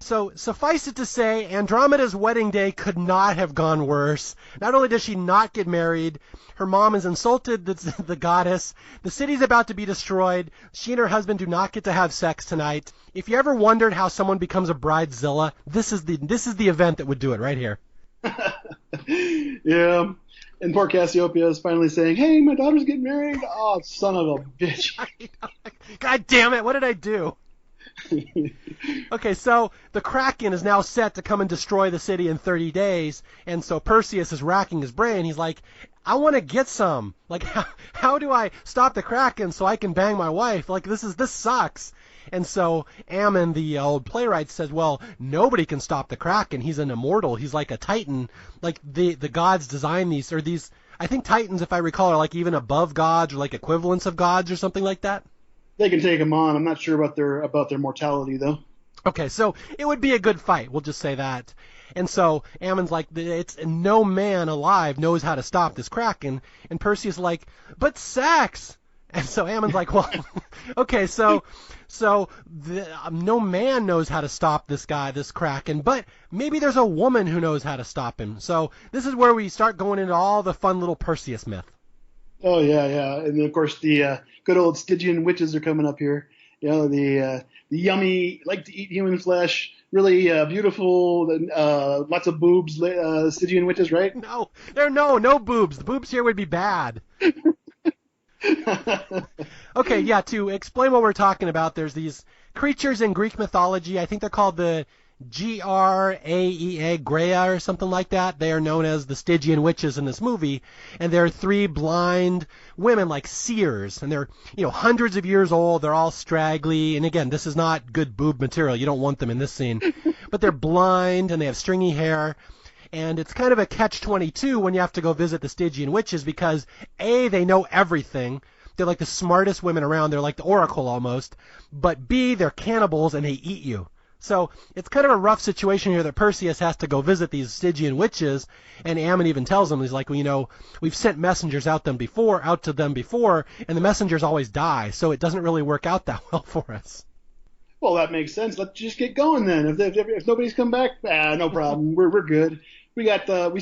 So, suffice it to say, Andromeda's wedding day could not have gone worse. Not only does she not get married, her mom has insulted the goddess, the city's about to be destroyed, she and her husband do not get to have sex tonight. If you ever wondered how someone becomes a bridezilla, this is the event that would do it right here. Yeah. And poor Cassiopeia is finally saying, hey, my daughter's getting married. Oh, son of a bitch. God damn it, what did I do? Okay, so the Kraken is now set to come and destroy the city in 30 days, and so Perseus is racking his brain. He's like, I want to get some. Like, how do I stop the Kraken so I can bang my wife? Like, this sucks. And so Ammon, the old playwright, says, well, nobody can stop the Kraken. He's an immortal. He's like a titan. Like, the gods design these, I think titans, if I recall, are like even above gods or like equivalents of gods or something like that. They can take them on. I'm not sure about their mortality, though. Okay, so it would be a good fight. We'll just say that. And so Ammon's like, it's no man alive knows how to stop this Kraken. And Perseus is like, but sex. And so Ammon's like, well, okay, so no man knows how to stop this Kraken, but maybe there's a woman who knows how to stop him. So this is where we start going into all the fun little Perseus myth. Oh, yeah. And of course, the good old Stygian witches are coming up here. The yummy, like to eat human flesh, really beautiful, lots of boobs, Stygian witches, right? No, there are no boobs. The boobs here would be bad. Okay, yeah, to explain what we're talking about, there's these creatures in Greek mythology. I think they're called the Graea, Graea or something like that. They are known as the Stygian witches in this movie, and they're three blind women like seers, and they're, hundreds of years old. They're all straggly, and again, this is not good boob material. You don't want them in this scene. But they're blind, and they have stringy hair. And it's kind of a catch-22 when you have to go visit the Stygian witches because, A, they know everything. They're like the smartest women around. They're like the oracle almost. But B, they're cannibals and they eat you. So it's kind of a rough situation here that Perseus has to go visit these Stygian witches. And Ammon even tells him, he's like, well, we've sent messengers out to them before, and the messengers always die. So it doesn't really work out that well for us. Well, that makes sense. Let's just get going then. If nobody's come back, no problem. We're good. We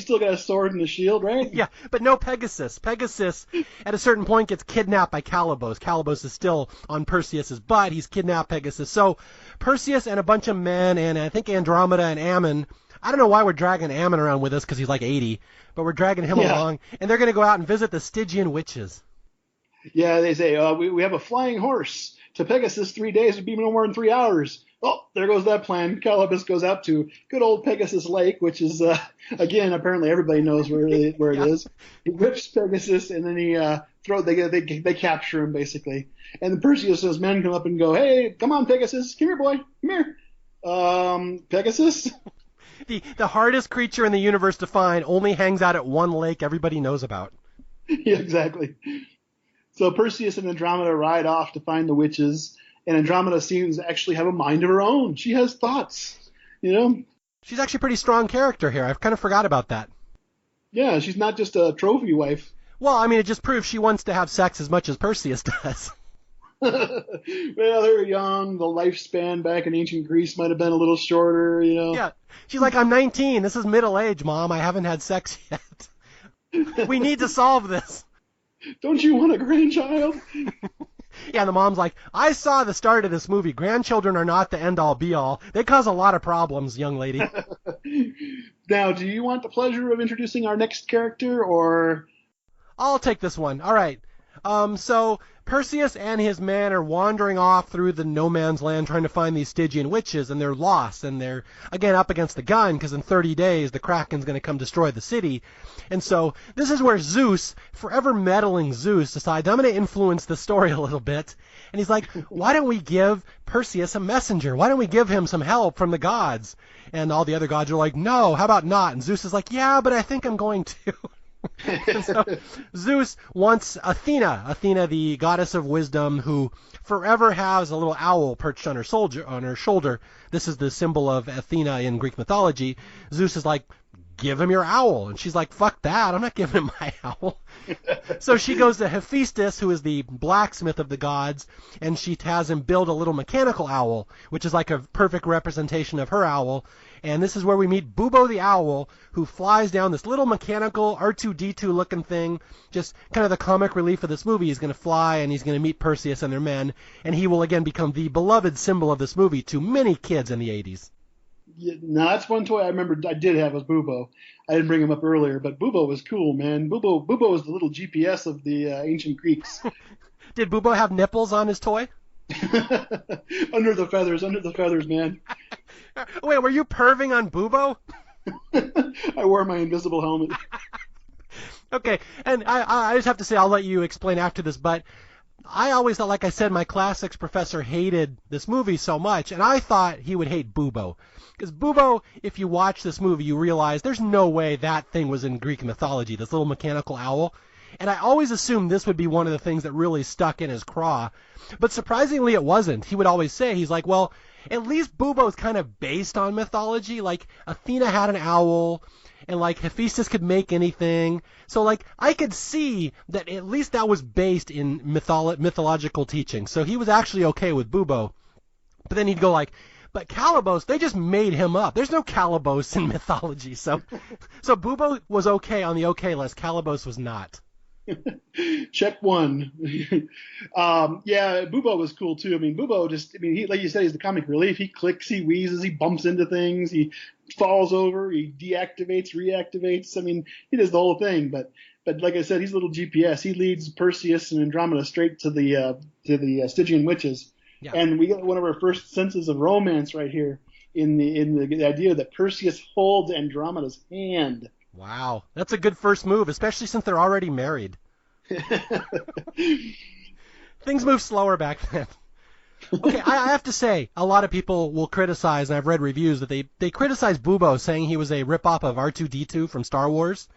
still got a sword and a shield, right? Yeah, but no Pegasus. Pegasus, at a certain point, gets kidnapped by Calibos. Calibos is still on Perseus's butt. He's kidnapped Pegasus. So Perseus and a bunch of men, and I think Andromeda and Ammon, I don't know why we're dragging Ammon around with us because he's like 80, but we're dragging him along, and they're going to go out and visit the Stygian witches. Yeah, they say, we have a flying horse. To Pegasus, 3 days would be no more than 3 hours. Oh, there goes that plan. Calibos goes out to good old Pegasus Lake, which is, again, apparently everybody knows where it is. He whips Pegasus, and then they capture him, basically. And then Perseus' men come up and go, hey, come on, Pegasus. Come here, boy. Come here. Pegasus? The hardest creature in the universe to find only hangs out at one lake everybody knows about. Yeah, exactly. So Perseus and Andromeda ride off to find the witches, and Andromeda seems to actually have a mind of her own. She has thoughts, She's actually a pretty strong character here. I've kind of forgot about that. Yeah, she's not just a trophy wife. Well, I mean, it just proves she wants to have sex as much as Perseus does. Well, they're young. The lifespan back in ancient Greece might have been a little shorter, Yeah. She's like, I'm 19. This is middle age, Mom. I haven't had sex yet. We need to solve this. Don't you want a grandchild? Yeah, the mom's like, I saw the start of this movie. Grandchildren are not the end-all, be-all. They cause a lot of problems, young lady. Now, do you want the pleasure of introducing our next character, or... I'll take this one. All right. So Perseus and his men are wandering off through the no man's land trying to find these Stygian witches, and they're lost, and they're, again, up against the gun, because in 30 days the Kraken's going to come destroy the city. And so this is where Zeus, forever meddling Zeus, decides, I'm going to influence the story a little bit. And he's like, why don't we give Perseus a messenger? Why don't we give him some help from the gods? And all the other gods are like, no, how about not? And Zeus is like, yeah, but I think I'm going to. And so Zeus wants Athena, the goddess of wisdom, who forever has a little owl perched on her shoulder. This is the symbol of Athena in Greek mythology. Zeus is like, give him your owl. And she's like, fuck that, I'm not giving him my owl. So she goes to Hephaestus, who is the blacksmith of the gods, and she has him build a little mechanical owl, which is like a perfect representation of her owl. And this is where we meet Bubo the owl, who flies down this little mechanical R2-D2 looking thing, just kind of the comic relief of this movie. He's going to fly, and he's going to meet Perseus and their men, and he will again become the beloved symbol of this movie to many kids in the 80s. Yeah, no, that's one toy I remember I did have was Bubo. I didn't bring him up earlier, but Bubo was cool, man. Bubo was the little GPS of the ancient Greeks. Did Bubo have nipples on his toy? Under the feathers, man. Wait, were you perving on Bubo? I wore my invisible helmet. Okay, and I just have to say, I'll let you explain after this, but I always thought, like I said, my classics professor hated this movie so much, and I thought he would hate Bubo. Because Bubo, if you watch this movie, you realize there's no way that thing was in Greek mythology, this little mechanical owl. And I always assumed this would be one of the things that really stuck in his craw. But surprisingly, it wasn't. He would always say, he's like, well, at least Bubo's kind of based on mythology. Like, Athena had an owl, and, like, Hephaestus could make anything. So, like, I could see that at least that was based in mythological teaching. So he was actually okay with Bubo. But then he'd go like, but Calibos, they just made him up. There's no Calibos in mythology. So Bubo was okay on the okay list. Calibos was not. Check one. Yeah, Bubo was cool too. I mean, Bubo just, I mean, he, like you said, he's the comic relief. He clicks, he wheezes, he bumps into things, he falls over, he deactivates, reactivates. I mean, he does the whole thing. But like I said, he's a little GPS. He leads Perseus and Andromeda straight to the Stygian witches, Yeah. and we get one of our first senses of romance right here in the idea that Perseus holds Andromeda's hand. Wow. That's a good first move, especially since they're already married. Things move slower back then. Okay, I have to say, a lot of people will criticize, and I've read reviews, that they criticize Bubo, saying he was a ripoff of R2-D2 from Star Wars.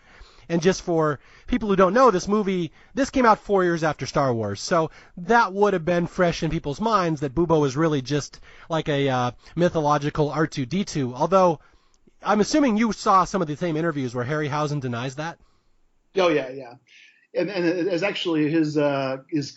And just for people who don't know, this came out 4 years after Star Wars, so that would have been fresh in people's minds that Bubo was really just like a mythological R2-D2, although I'm assuming you saw some of the same interviews where Harryhausen denies that. Oh yeah, yeah. And it's actually his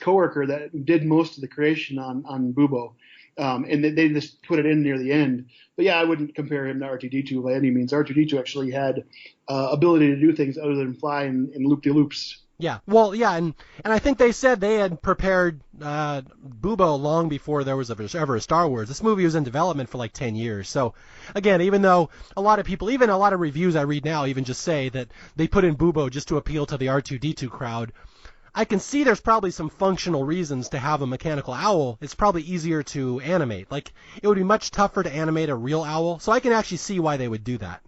coworker that did most of the creation on Bubo, and they just put it in near the end. But yeah, I wouldn't compare him to R2-D2 by any means. R2-D2 actually had ability to do things other than fly in loop-de-loops. Yeah, well, yeah, and I think they said they had prepared Bubo long before there was ever a Star Wars. This movie was in development for like 10 years. So, again, even though a lot of people, even a lot of reviews I read now even just say that they put in Bubo just to appeal to the R2-D2 crowd, I can see there's probably some functional reasons to have a mechanical owl. It's probably easier to animate. Like, it would be much tougher to animate a real owl, so I can actually see why they would do that.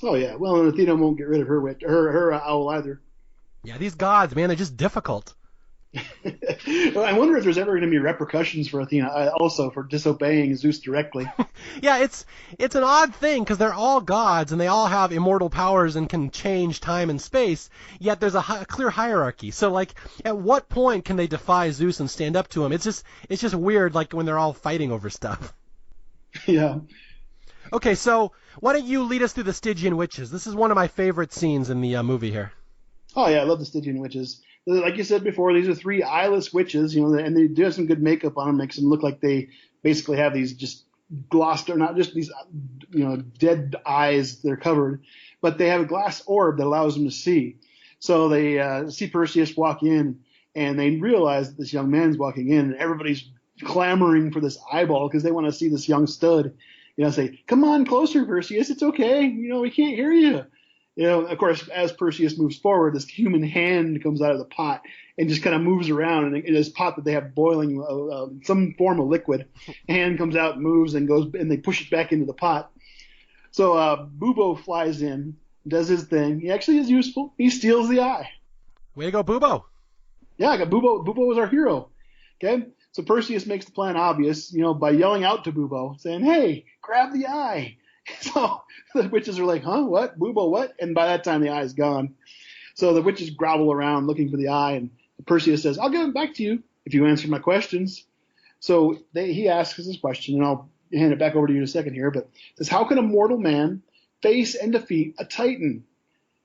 Oh yeah, well, and Athena won't get rid of her owl either. Yeah, these gods, man, they're just difficult. Well, I wonder if there's ever going to be repercussions for Athena also for disobeying Zeus directly. Yeah, it's an odd thing because they're all gods and they all have immortal powers and can change time and space, yet there's a clear hierarchy. So, like, at what point can they defy Zeus and stand up to him? It's just weird, like, when they're all fighting over stuff. Yeah. Okay, so why don't you lead us through the Stygian witches? This is one of my favorite scenes in the movie here. Oh yeah, I love the Stygian witches. Like you said before, these are three eyeless witches, and they do have some good makeup on them, makes them look like they basically have these just glossed, or not just these, dead eyes. They're covered, but they have a glass orb that allows them to see. So they see Perseus walk in, and they realize that this young man's walking in, and everybody's clamoring for this eyeball because they want to see this young stud. Say, "Come on closer, Perseus. It's okay. We can't hear you." Of course, as Perseus moves forward, this human hand comes out of the pot and just kind of moves around. And in this pot that they have boiling some form of liquid, hand comes out, moves, and goes, and they push it back into the pot. So Bubo flies in, does his thing. He actually is useful. He steals the eye. Way to go, Bubo. Yeah, I got Bubo. Bubo is our hero. Okay, so Perseus makes the plan obvious, by yelling out to Bubo, saying, "Hey, grab the eye." So the witches are like, "Huh? What? Bubo, what?" And by that time, the eye is gone. So the witches grovel around looking for the eye, and Perseus says, "I'll give it back to you if you answer my questions." So he asks his question, and I'll hand it back over to you in a second here, but it says, "How can a mortal man face and defeat a Titan?"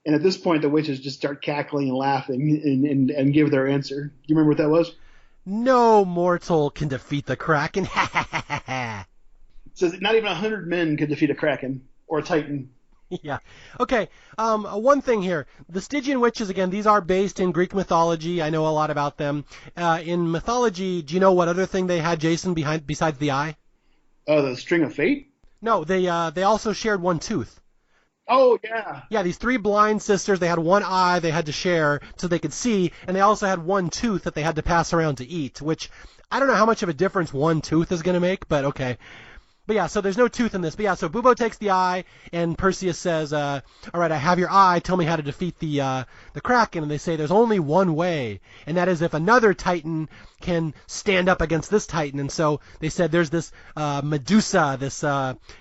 And at this point, the witches just start cackling and laughing and give their answer. Do you remember what that was? No mortal can defeat the Kraken. Ha ha ha ha ha. It says not even 100 men could defeat a Kraken or a Titan. Yeah. Okay. One thing here. The Stygian witches, again, these are based in Greek mythology. I know a lot about them. In mythology, do you know what other thing they had, Jason, besides the eye? Oh, the string of fate? No, they also shared one tooth. Oh, yeah. Yeah, these three blind sisters, they had one eye they had to share so they could see, and they also had one tooth that they had to pass around to eat, which I don't know how much of a difference one tooth is going to make, but okay. But yeah, so there's no tooth in this. But yeah, so Bubo takes the eye, and Perseus says, "All right, I have your eye. Tell me how to defeat the Kraken." And they say there's only one way, and that is if another Titan can stand up against this Titan. And so they said there's this Medusa, this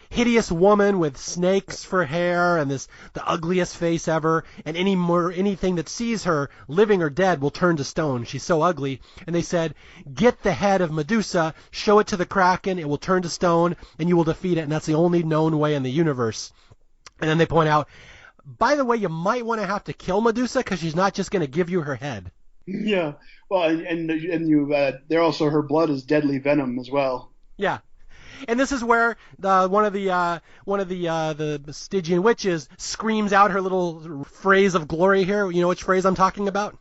hideous woman with snakes for hair and the ugliest face ever, and anything that sees her, living or dead, will turn to stone. She's so ugly. And they said, get the head of Medusa, show it to the Kraken, it will turn to stone, and you will defeat it, and that's the only known way in the universe. And then they point out, by the way, you might want to have to kill Medusa because she's not just going to give you her head. Yeah, well, and they're also, her blood is deadly venom as well. Yeah. And this is where one of the Stygian witches screams out her little phrase of glory here. You know which phrase I'm talking about?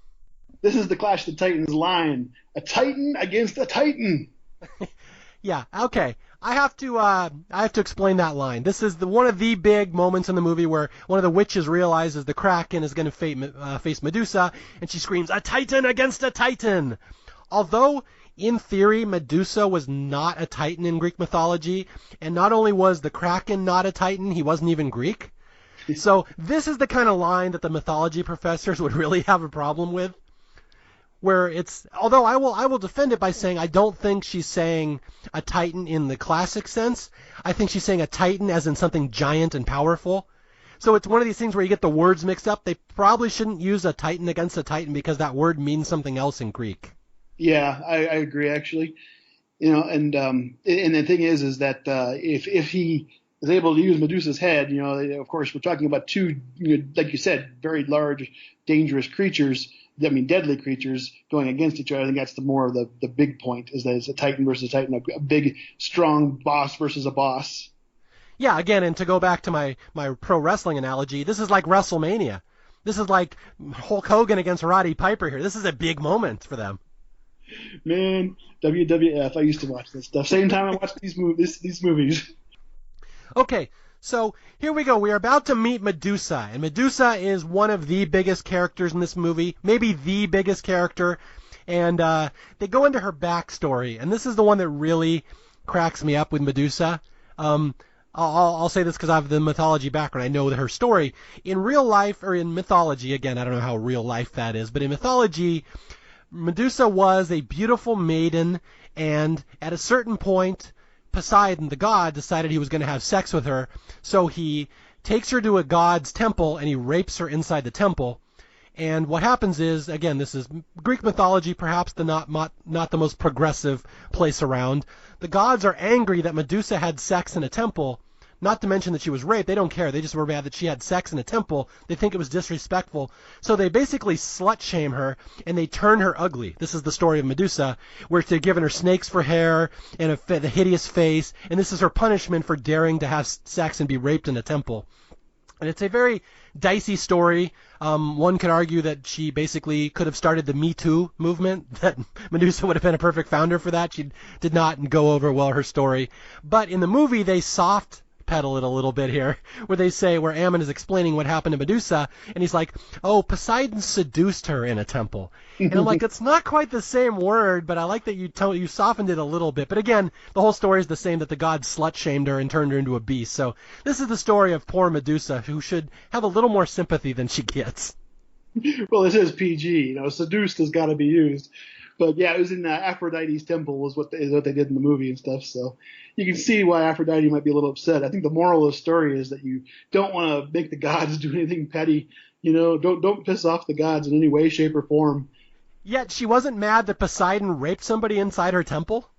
This is the Clash of the Titans line. A Titan against a Titan. Yeah, okay. I have to explain that line. This is one of the big moments in the movie where one of the witches realizes the Kraken is going to face Medusa, and she screams, "A Titan against a Titan!" Although, in theory, Medusa was not a Titan in Greek mythology, and not only was the Kraken not a Titan, he wasn't even Greek. So this is the kind of line that the mythology professors would really have a problem with. Where although I will defend it by saying I don't think she's saying a Titan in the classic sense. I think she's saying a Titan as in something giant and powerful. So it's one of these things where you get the words mixed up. They probably shouldn't use a Titan against a Titan because that word means something else in Greek. Yeah, I agree actually. And the thing is that if he is able to use Medusa's head, of course we're talking about two, like you said, very large, dangerous creatures. I mean, deadly creatures going against each other. I think that's the big point, is that it's a Titan versus a Titan, a big, strong boss versus a boss. Yeah, again, and to go back to my pro wrestling analogy, this is like WrestleMania. This is like Hulk Hogan against Roddy Piper here. This is a big moment for them. Man, WWF, I used to watch this stuff. Same time I watched these movies. Okay, so here we go. We are about to meet Medusa, and Medusa is one of the biggest characters in this movie, maybe the biggest character, and they go into her backstory, and this is the one that really cracks me up with Medusa. I'll say this because I have the mythology background. I know her story. In real life, or in mythology, again, I don't know how real life that is, but in mythology, Medusa was a beautiful maiden, and at a certain point, Poseidon, the god, decided he was going to have sex with her, so he takes her to a god's temple and he rapes her inside the temple. And what happens is, again, this is Greek mythology, perhaps not the most progressive place around. The gods are angry that Medusa had sex in a temple, not to mention that she was raped. They don't care. They just were mad that she had sex in a temple. They think it was disrespectful. So they basically slut-shame her, and they turn her ugly. This is the story of Medusa, where they're giving her snakes for hair and the hideous face, and this is her punishment for daring to have sex and be raped in a temple. And it's a very dicey story. One could argue that she basically could have started the Me Too movement, that Medusa would have been a perfect founder for that. She did not go over well her story. But in the movie, they soft pedal it a little bit here, where Ammon is explaining what happened to Medusa, and he's like, "Oh, Poseidon seduced her in a temple." And I'm like, it's not quite the same word, but I like that you softened it a little bit. But again, the whole story is the same, that the gods slut-shamed her and turned her into a beast. So this is the story of poor Medusa, who should have a little more sympathy than she gets. Well, it is PG, seduced has got to be used. But yeah, it was in Aphrodite's temple was what they did in the movie and stuff. So you can see why Aphrodite might be a little upset. I think the moral of the story is that you don't want to make the gods do anything petty. Don't piss off the gods in any way, shape, or form. Yet she wasn't mad that Poseidon raped somebody inside her temple?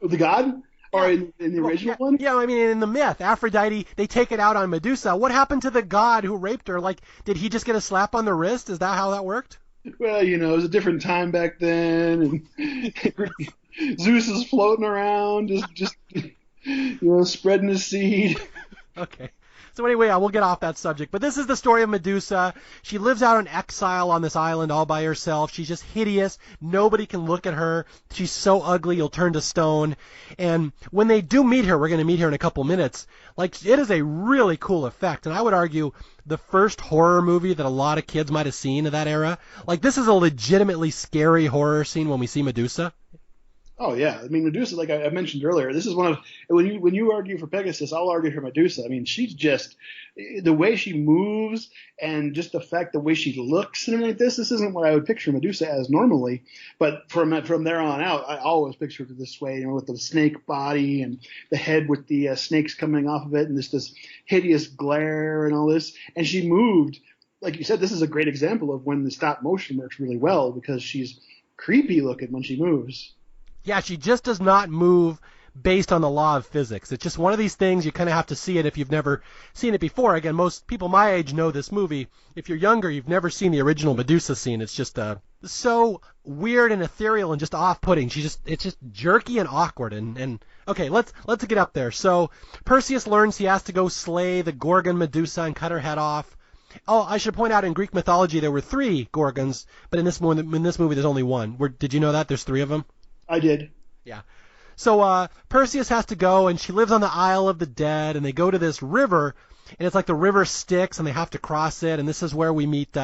The god? Or in the original one? Yeah, I mean, in the myth, Aphrodite, they take it out on Medusa. What happened to the god who raped her? Like, did he just get a slap on the wrist? Is that how that worked? Well, it was a different time back then, and Zeus is floating around, just spreading his seed. Okay. So anyway, we'll get off that subject. But this is the story of Medusa. She lives out in exile on this island all by herself. She's just hideous. Nobody can look at her. She's so ugly, you'll turn to stone. And when they do meet her, we're going to meet her in a couple minutes, it is a really cool effect. And I would argue the first horror movie that a lot of kids might have seen of that era. This is a legitimately scary horror scene when we see Medusa. Oh yeah, I mean Medusa, like I mentioned earlier, this is one of when you argue for Pegasus, I'll argue for Medusa. I mean, she's just the way she moves and just the way she looks and everything like this. This isn't what I would picture Medusa as normally, but from there on out, I always pictured her this way, with the snake body and the head with the snakes coming off of it, and this hideous glare and all this. And she moved, like you said, this is a great example of when the stop motion works really well because she's creepy looking when she moves. Yeah, she just does not move based on the law of physics. It's just one of these things, you kind of have to see it if you've never seen it before. Again, most people my age know this movie. If you're younger, you've never seen the original Medusa scene. It's just so weird and ethereal and just off-putting. It's just jerky and awkward. And okay, let's get up there. So Perseus learns he has to go slay the Gorgon Medusa and cut her head off. Oh, I should point out in Greek mythology there were 3 Gorgons, but in this movie there's only one. Did you know that? There's 3 of them? I did. Yeah. So Perseus has to go, and she lives on the Isle of the Dead, and they go to this river, and it's like the river Styx, and they have to cross it, and this is where we meet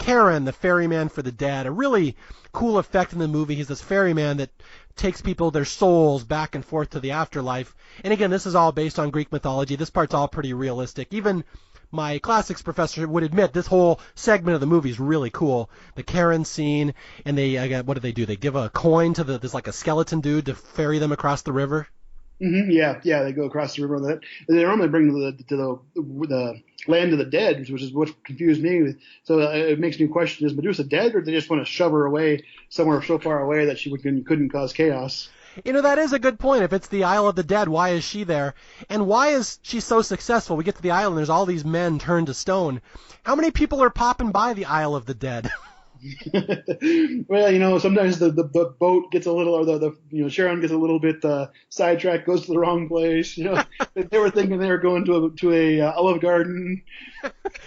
Charon, the ferryman for the dead. A really cool effect in the movie. He's this ferryman that takes people, their souls, back and forth to the afterlife. And again, this is all based on Greek mythology. This part's all pretty realistic. Even my classics professor would admit this whole segment of the movie is really cool. The Charon scene, and what do? They give a coin to there's like a skeleton dude to ferry them across the river. Mm-hmm, yeah, they go across the river. They normally bring to the land of the dead, which is what confused me. So it makes me question: is Medusa dead, or do they just want to shove her away somewhere so far away that she couldn't cause chaos? That is a good point. If it's the Isle of the Dead, why is she there? And why is she so successful? We get to the island, there's all these men turned to stone. How many people are popping by the Isle of the Dead? Well, sometimes the boat gets a little, or the Sharon gets a little bit sidetracked, goes to the wrong place. They were thinking they were going to a Olive Garden.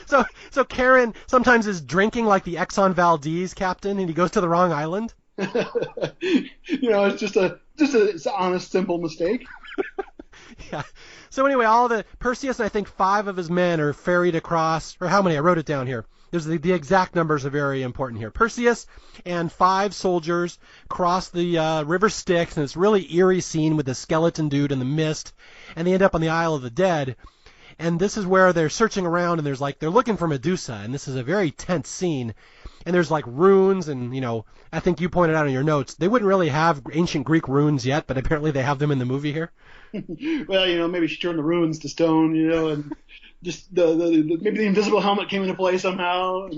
So Charon sometimes is drinking like the Exxon Valdez captain, and he goes to the wrong island. It's just it's an honest, simple mistake. Yeah. So anyway, Perseus and I think 5 of his men are ferried across, or how many? I wrote it down here. There's the exact numbers are very important here. Perseus and 5 soldiers cross the river Styx, and it's really eerie scene with the skeleton dude in the mist, and they end up on the Isle of the Dead. And this is where they're searching around, and they're looking for Medusa, and this is a very tense scene. And there's like runes, and I think you pointed out in your notes, they wouldn't really have ancient Greek runes yet, but apparently they have them in the movie here. Well, maybe she turned the runes to stone, and just maybe the invisible helmet came into play somehow.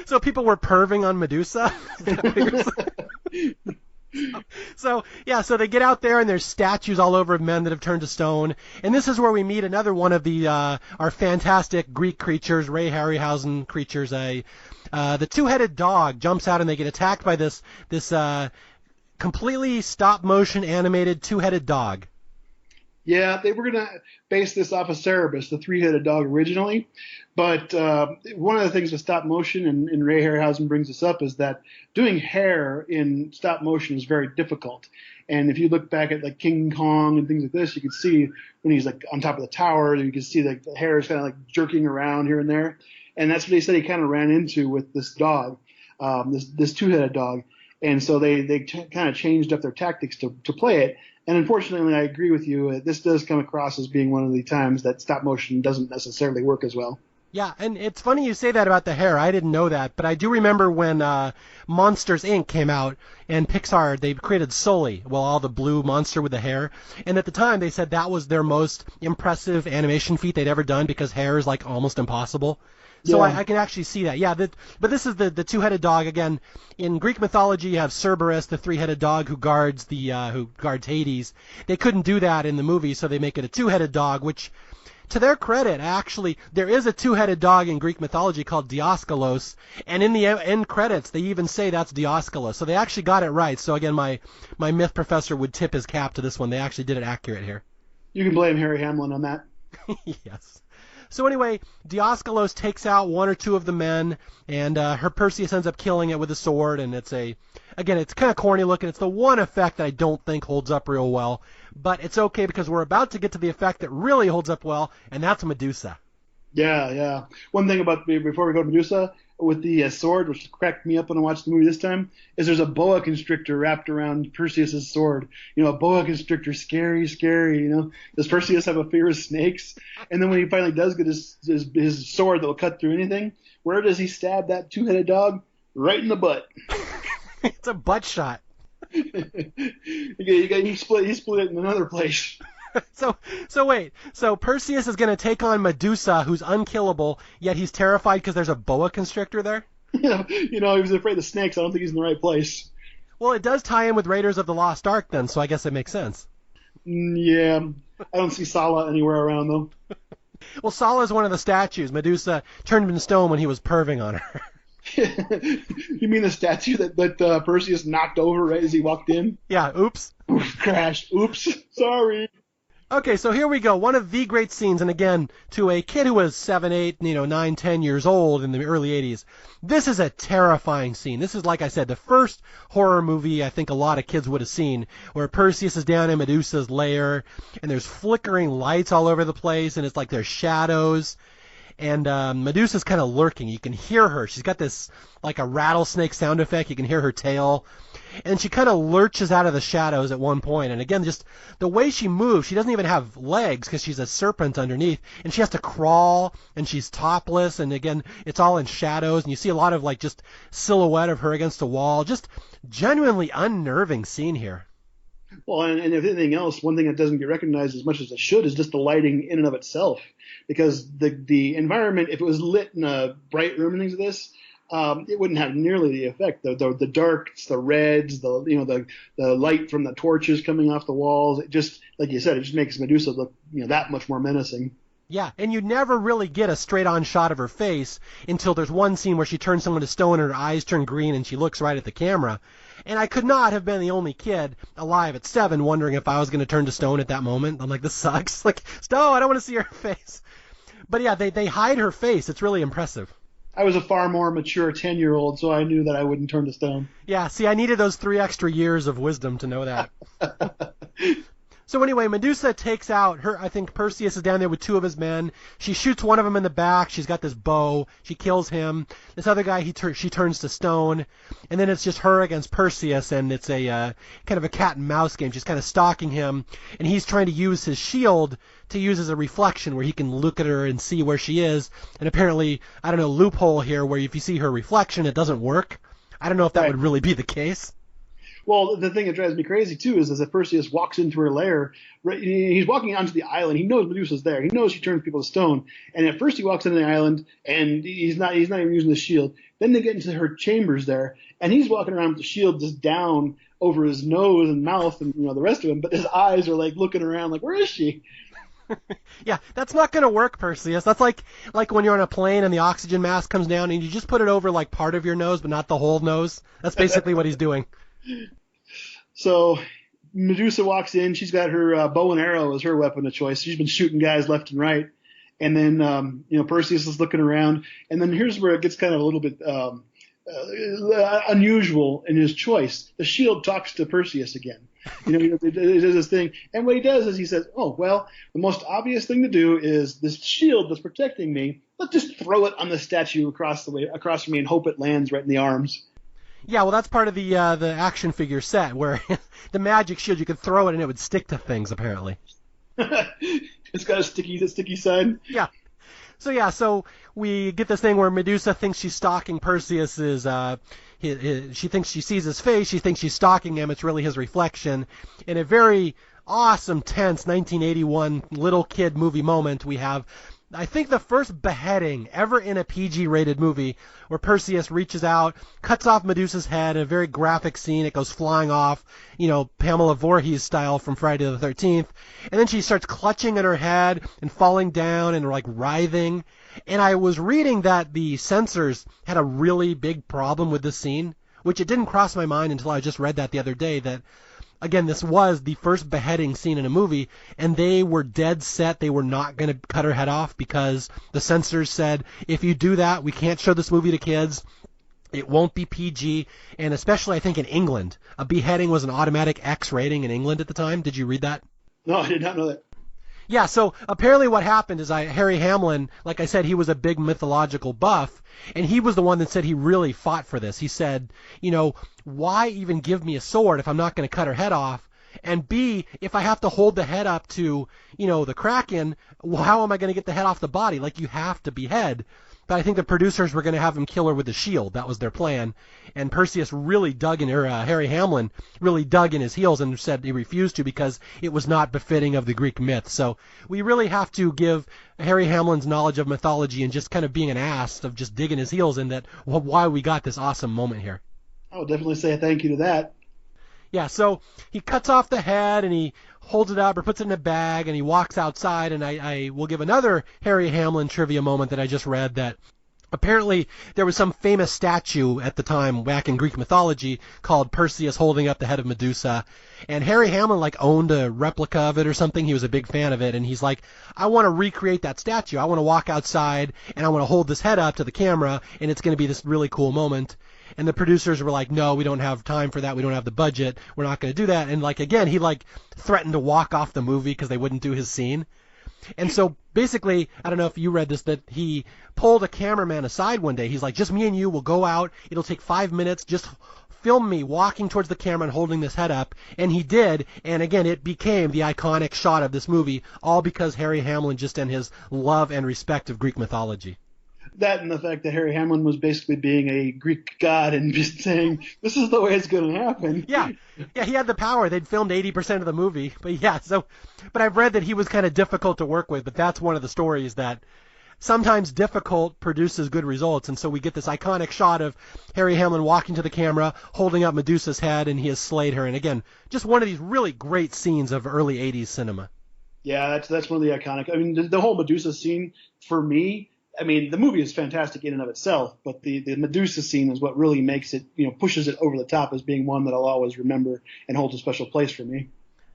So people were perving on Medusa? So they get out there, and there's statues all over of men that have turned to stone. And this is where we meet another one of our fantastic Greek creatures, Ray Harryhausen creatures. The 2-headed dog jumps out, and they get attacked by this completely stop-motion animated 2-headed dog. Yeah, they were going to base this off of Cerberus, the 3-headed dog originally. But one of the things with stop motion, and Ray Harryhausen brings this up, is that doing hair in stop motion is very difficult. And if you look back at like King Kong and things like this, you can see when he's like on top of the tower, you can see like the hair is kind of like jerking around here and there. And that's what he said he kind of ran into with this dog, this 2-headed dog. And so they kind of changed up their tactics to play it. And unfortunately, I agree with you. This does come across as being one of the times that stop motion doesn't necessarily work as well. Yeah, and it's funny you say that about the hair. I didn't know that, but I do remember when Monsters, Inc. came out, and Pixar, they created Sully, all the blue monster with the hair. And at the time, they said that was their most impressive animation feat they'd ever done because hair is like almost impossible. So yeah. I can actually see that. Yeah, but this is the 2-headed dog again. In Greek mythology, you have Cerberus, the 3-headed dog who guards Hades. They couldn't do that in the movie, so they make it a 2-headed dog, which, to their credit, actually, there is a 2-headed dog in Greek mythology called Dioskilos, and in the end credits, they even say that's Dioskilos. So they actually got it right. So again, my myth professor would tip his cap to this one. They actually did it accurate here. You can blame Harry Hamlin on that. Yes. So anyway, Dioskilos takes out 1 or 2 of the men, and her Perseus ends up killing it with a sword, and it's kind of corny looking. It's the one effect that I don't think holds up real well, but it's okay because we're about to get to the effect that really holds up well, and that's Medusa. Yeah. One thing before we go to Medusa, with the sword, which cracked me up when I watched the movie this time, is there's a boa constrictor wrapped around Perseus' sword. A boa constrictor, scary. Does Perseus have a fear of snakes? And then when he finally does get his sword that will cut through anything, where does he stab that 2-headed dog? Right in the butt. It's a butt shot. He split it in another place. So wait. So Perseus is going to take on Medusa, who's unkillable, yet he's terrified because there's a boa constrictor there? Yeah, he was afraid of snakes. I don't think he's in the right place. Well, it does tie in with Raiders of the Lost Ark then, so I guess it makes sense. Yeah. I don't see Sala anywhere around, though. Well, Sala is one of the statues. Medusa turned him into stone when he was perving on her. You mean the statue that Perseus knocked over right as he walked in? Yeah, oops. Crash. Oops. Sorry. Okay, so here we go. One of the great scenes, and again, to a kid who was 7, 8, 9, 10 years old in the early 80s, this is a terrifying scene. This is, like I said, the first horror movie I think a lot of kids would have seen, where Perseus is down in Medusa's lair, and there's flickering lights all over the place, and it's like there's shadows. And Medusa's kind of lurking. You can hear her. She's got this, like a rattlesnake sound effect. You can hear her tail. And she kind of lurches out of the shadows at one point. And again, just the way she moves, she doesn't even have legs because she's a serpent underneath. And she has to crawl, and she's topless. And again, it's all in shadows. And you see a lot of, like, just silhouette of her against the wall. Just genuinely unnerving scene here. Well, and if anything else, one thing that doesn't get recognized as much as it should is just the lighting in and of itself. Because the environment, if it was lit in a bright room and things like this, it wouldn't have nearly the effect. The darks, the reds, the light from the torches coming off the walls. It just, like you said, it just makes Medusa look that much more menacing. Yeah, and you never really get a straight-on shot of her face until there's one scene where she turns someone to stone and her eyes turn green and she looks right at the camera. And I could not have been the only kid alive at 7 wondering if I was going to turn to stone at that moment. I'm like, this sucks. Like, Stone, I don't want to see her face. But yeah, they hide her face. It's really impressive. I was a far more mature 10-year-old, so I knew that I wouldn't turn to stone. Yeah, see, I needed those 3 extra years of wisdom to know that. So anyway, Medusa takes out her, I think Perseus is down there with 2 of his men. She shoots one of them in the back. She's got this bow. She kills him. This other guy, she turns to stone. And then it's just her against Perseus, and it's a kind of a cat and mouse game. She's kind of stalking him, and he's trying to use his shield to use as a reflection where he can look at her and see where she is. And apparently, I don't know, loophole here where if you see her reflection, it doesn't work. I don't know if that would really be the case. Well, the thing that drives me crazy, too, is that Perseus walks into her lair. He's walking onto the island. He knows Medusa's there. He knows she turns people to stone. And at first he walks into the island, and he's not even using the shield. Then they get into her chambers there, and he's walking around with the shield just down over his nose and mouth and the rest of him. But his eyes are, like, looking around like, where is she? Yeah, that's not going to work, Perseus. That's like when you're on a plane and the oxygen mask comes down and you just put it over, like, part of your nose but not the whole nose. That's basically what he's doing. So Medusa walks in. She's got her bow and arrow as her weapon of choice. She's been shooting guys left and right. And then, Perseus is looking around. And then here's where it gets kind of a little bit unusual in his choice. The shield talks to Perseus again. It does this thing. And what he does is he says, oh, well, the most obvious thing to do is this shield that's protecting me, let's just throw it on the statue across from me and hope it lands right in the arms. Yeah, well, that's part of the action figure set where the magic shield, you could throw it and it would stick to things, apparently. It's got a sticky side. Yeah. So we get this thing where Medusa thinks she's stalking Perseus's. She thinks she sees his face. She thinks she's stalking him. It's really his reflection. In a very awesome, tense 1981 little kid movie moment, we have, I think, the first beheading ever in a PG-rated movie where Perseus reaches out, cuts off Medusa's head in a very graphic scene. It goes flying off, Pamela Voorhees style from Friday the 13th. And then she starts clutching at her head and falling down and, like, writhing. And I was reading that the censors had a really big problem with this scene, which it didn't cross my mind until I just read that the other day, that again, this was the first beheading scene in a movie, and they were dead set they were not going to cut her head off because the censors said, if you do that, we can't show this movie to kids. It won't be PG, and especially I think in England. A beheading was an automatic X rating in England at the time. Did you read that? No, I did not know that. Yeah, so apparently what happened is Harry Hamlin, like I said, he was a big mythological buff, and he was the one that said he really fought for this. He said, why even give me a sword if I'm not going to cut her head off? And B, if I have to hold the head up to, the Kraken, well, how am I going to get the head off the body? Like, you have to behead. But I think the producers were going to have him kill her with the shield. That was their plan. And Perseus really Harry Hamlin really dug in his heels and said he refused to because it was not befitting of the Greek myth. So we really have to give Harry Hamlin's knowledge of mythology and just kind of being an ass of just digging his heels in that, why we got this awesome moment here. I would definitely say thank you to that. Yeah, so he cuts off the head and he holds it up or puts it in a bag and he walks outside, and I will give another Harry Hamlin trivia moment that I just read, that Apparently, there was some famous statue at the time back in Greek mythology called Perseus holding up the head of Medusa, and Harry Hamlin like owned a replica of it or something. He was a big fan of it, and he's like, I want to recreate that statue. I want to walk outside, and I want to hold this head up to the camera, and it's going to be this really cool moment. And the producers were like, no, we don't have time for that. We don't have the budget. We're not going to do that. And like, again, he like threatened to walk off the movie because they wouldn't do his scene. And so basically, I don't know if you read this, that he pulled a cameraman aside one day. He's like, just me and you will go out. It'll take 5 minutes. Just film me walking towards the camera and holding this head up. And he did. And again, it became the iconic shot of this movie, all because Harry Hamlin just and his love and respect of Greek mythology. That and the fact that Harry Hamlin was basically being a Greek god and just saying, this is the way it's going to happen. Yeah, he had the power. They'd filmed 80% of the movie. But yeah, but I've read that he was kind of difficult to work with, but that's one of the stories that sometimes difficult produces good results. And so we get this iconic shot of Harry Hamlin walking to the camera, holding up Medusa's head, and he has slayed her. And again, just one of these really great scenes of early 80s cinema. Yeah, that's one of the iconic. I mean, the whole Medusa scene, for me, I mean, the movie is fantastic in and of itself, but the Medusa scene is what really makes it, pushes it over the top as being one that I'll always remember and holds a special place for me.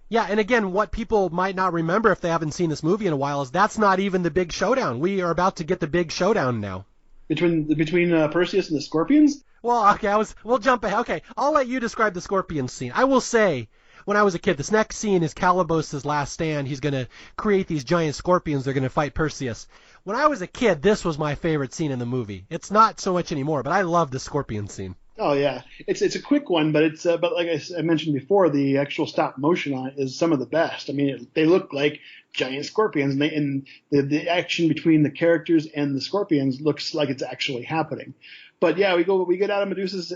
Yeah, and again, what people might not remember if they haven't seen this movie in a while is that's not even the big showdown. We are about to get the big showdown now. Between Perseus and the scorpions? Well, okay, we'll jump ahead. Okay, I'll let you describe the scorpion scene. I will say, when I was a kid, this next scene is Calibos' last stand. He's going to create these giant scorpions. They're going to fight Perseus. When I was a kid, this was my favorite scene in the movie. It's not so much anymore, but I love the scorpion scene. Oh yeah, it's a quick one, but but like I mentioned before, the actual stop motion on it is some of the best. I mean, they look like giant scorpions, and the action between the characters and the scorpions looks like it's actually happening. But yeah, we get out of Medusa's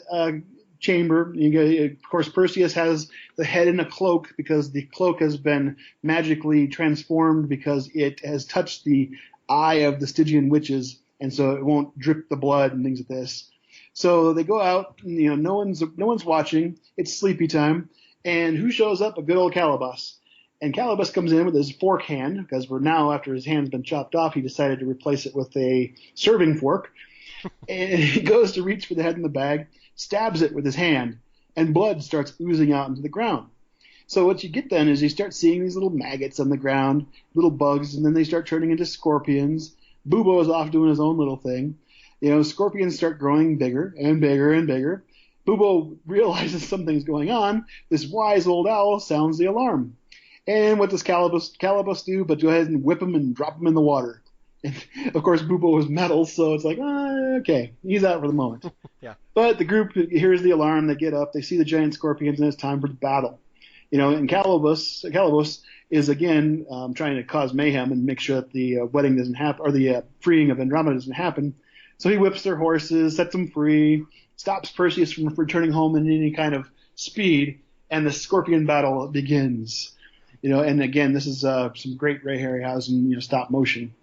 chamber. Of course, Perseus has the head in a cloak because the cloak has been magically transformed because it has touched the eye of the Stygian witches, and so it won't drip the blood and things like this. So they go out, no one's watching. It's sleepy time, and who shows up? A good old Calibos. And Calibos comes in with his fork hand, because we're now, after his hand's been chopped off, he decided to replace it with a serving fork. And he goes to reach for the head in the bag, stabs it with his hand, and blood starts oozing out into the ground. So what you get then is you start seeing these little maggots on the ground, little bugs, and then they start turning into scorpions. Bubo is off doing his own little thing. Scorpions start growing bigger and bigger and bigger. Bubo realizes something's going on. This wise old owl sounds the alarm. And what does Calibos do but go ahead and whip him and drop him in the water? And of course, Bubo is metal, so it's like, okay, he's out for the moment. Yeah. But the group hears the alarm. They get up. They see the giant scorpions, and it's time for the battle. And Calibos is again trying to cause mayhem and make sure that the wedding doesn't happen, or the freeing of Andromeda doesn't happen. So he whips their horses, sets them free, stops Perseus from returning home in any kind of speed, and the scorpion battle begins. And again, this is some great Ray Harryhausen, stop motion.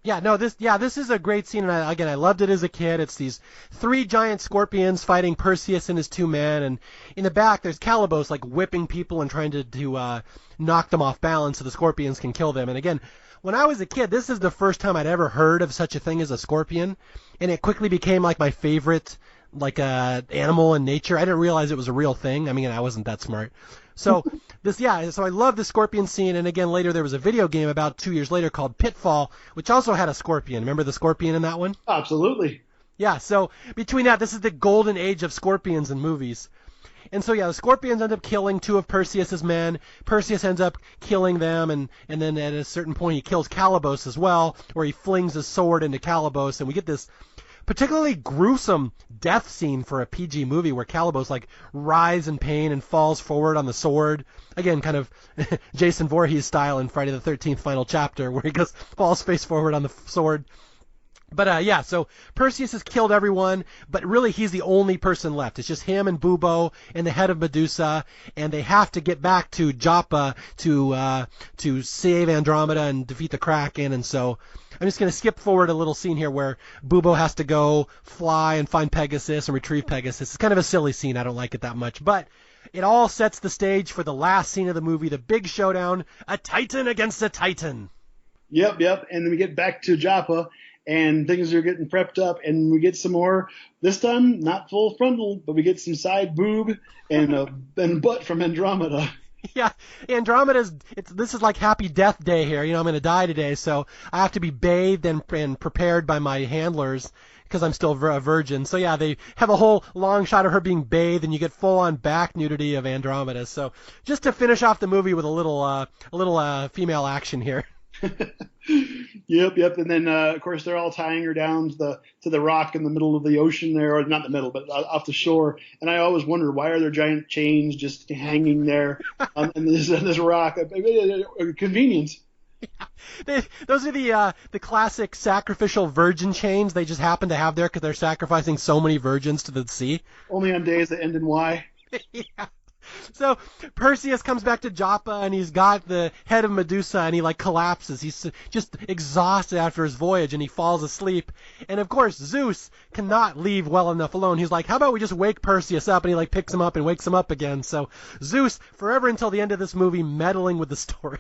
Yeah, no, this is a great scene, and I loved it as a kid. It's these 3 giant scorpions fighting Perseus and his 2 men, and in the back there's Calibos like whipping people and trying to knock them off balance so the scorpions can kill them. And again, when I was a kid, this is the first time I'd ever heard of such a thing as a scorpion, and it quickly became like my favorite animal in nature. I didn't realize it was a real thing. I mean, I wasn't that smart. So so I love the scorpion scene, and again, later there was a video game about 2 years later called Pitfall, which also had a scorpion. Remember the scorpion in that one? Absolutely. Yeah, so between that, this is the golden age of scorpions in movies. And so, yeah, the scorpions end up killing 2 of Perseus's men. Perseus ends up killing them, and then at a certain point he kills Calibos as well, where he flings his sword into Calibos, and we get this particularly gruesome death scene for a PG movie where Calibos writhes in pain and falls forward on the sword. Again, kind of Jason Voorhees style in Friday the 13th final chapter, where he falls face forward on the sword. But so Perseus has killed everyone, but really he's the only person left. It's just him and Bubo and the head of Medusa, and they have to get back to Joppa to save Andromeda and defeat the Kraken. And so I'm just going to skip forward a little scene here where Bubo has to go fly and find Pegasus and retrieve Pegasus. It's kind of a silly scene. I don't like it that much, but it all sets the stage for the last scene of the movie, the big showdown, a Titan against a Titan. Yep. And then we get back to Joppa, and things are getting prepped up, and we get some more. This time, not full frontal, but we get some side boob and butt from Andromeda. Yeah, this is like Happy Death Day here. I'm going to die today, so I have to be bathed and prepared by my handlers because I'm still a virgin. So yeah, they have a whole long shot of her being bathed, and you get full-on back nudity of Andromeda. So just to finish off the movie with a little female action here. Yep. And then, of course, they're all tying her down to the rock in the middle of the ocean there, or not the middle, but off the shore. And I always wonder, why are there giant chains just hanging there on this rock? Convenience. Yeah. Those are the classic sacrificial virgin chains they just happen to have there because they're sacrificing so many virgins to the sea. Only on days that end in Y. Yeah. So Perseus comes back to Joppa, and he's got the head of Medusa, and he collapses. He's just exhausted after his voyage, and he falls asleep. And of course, Zeus cannot leave well enough alone. He's like, how about we just wake Perseus up? And he picks him up and wakes him up again. So Zeus, forever until the end of this movie, meddling with the story.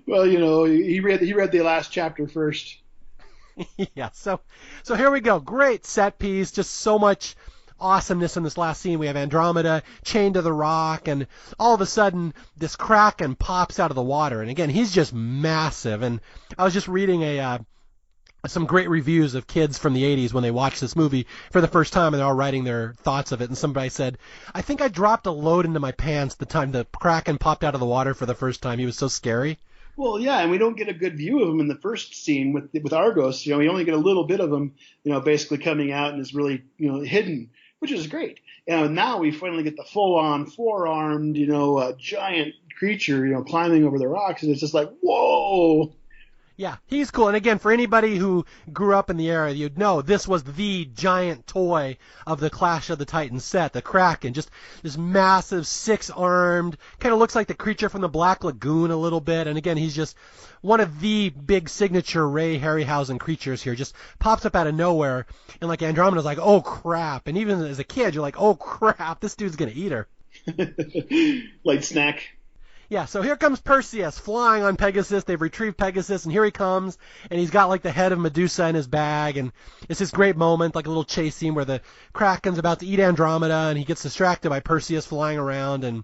Well, he read the last chapter first. Yeah. So here we go. Great set piece. Just so much awesomeness in this last scene. We have Andromeda chained to the rock, and all of a sudden this Kraken pops out of the water, and again he's just massive. And I was just reading some great reviews of kids from the 80s when they watched this movie for the first time, and they're all writing their thoughts of it, and somebody said, I think I dropped a load into my pants the time the Kraken popped out of the water for the first time. He was so scary. Well, yeah, and we don't get a good view of him in the first scene with Argos. We only get a little bit of him, basically coming out, and is really, hidden, which is great. Now we finally get the full-on four-armed, giant creature, climbing over the rocks, and it's just like, whoa. Yeah, he's cool. And again, for anybody who grew up in the era, you'd know this was the giant toy of the Clash of the Titans set, the Kraken. Just this massive, six-armed, kind of looks like the creature from the Black Lagoon a little bit. And again, he's just one of the big signature Ray Harryhausen creatures here. Just pops up out of nowhere. And Andromeda's like, oh, crap. And even as a kid, you're like, oh, crap, this dude's going to eat her. Light snack. Yeah, so here comes Perseus flying on Pegasus. They've retrieved Pegasus, and here he comes, and he's got the head of Medusa in his bag, and it's this great moment, like a little chase scene where the Kraken's about to eat Andromeda, and he gets distracted by Perseus flying around, and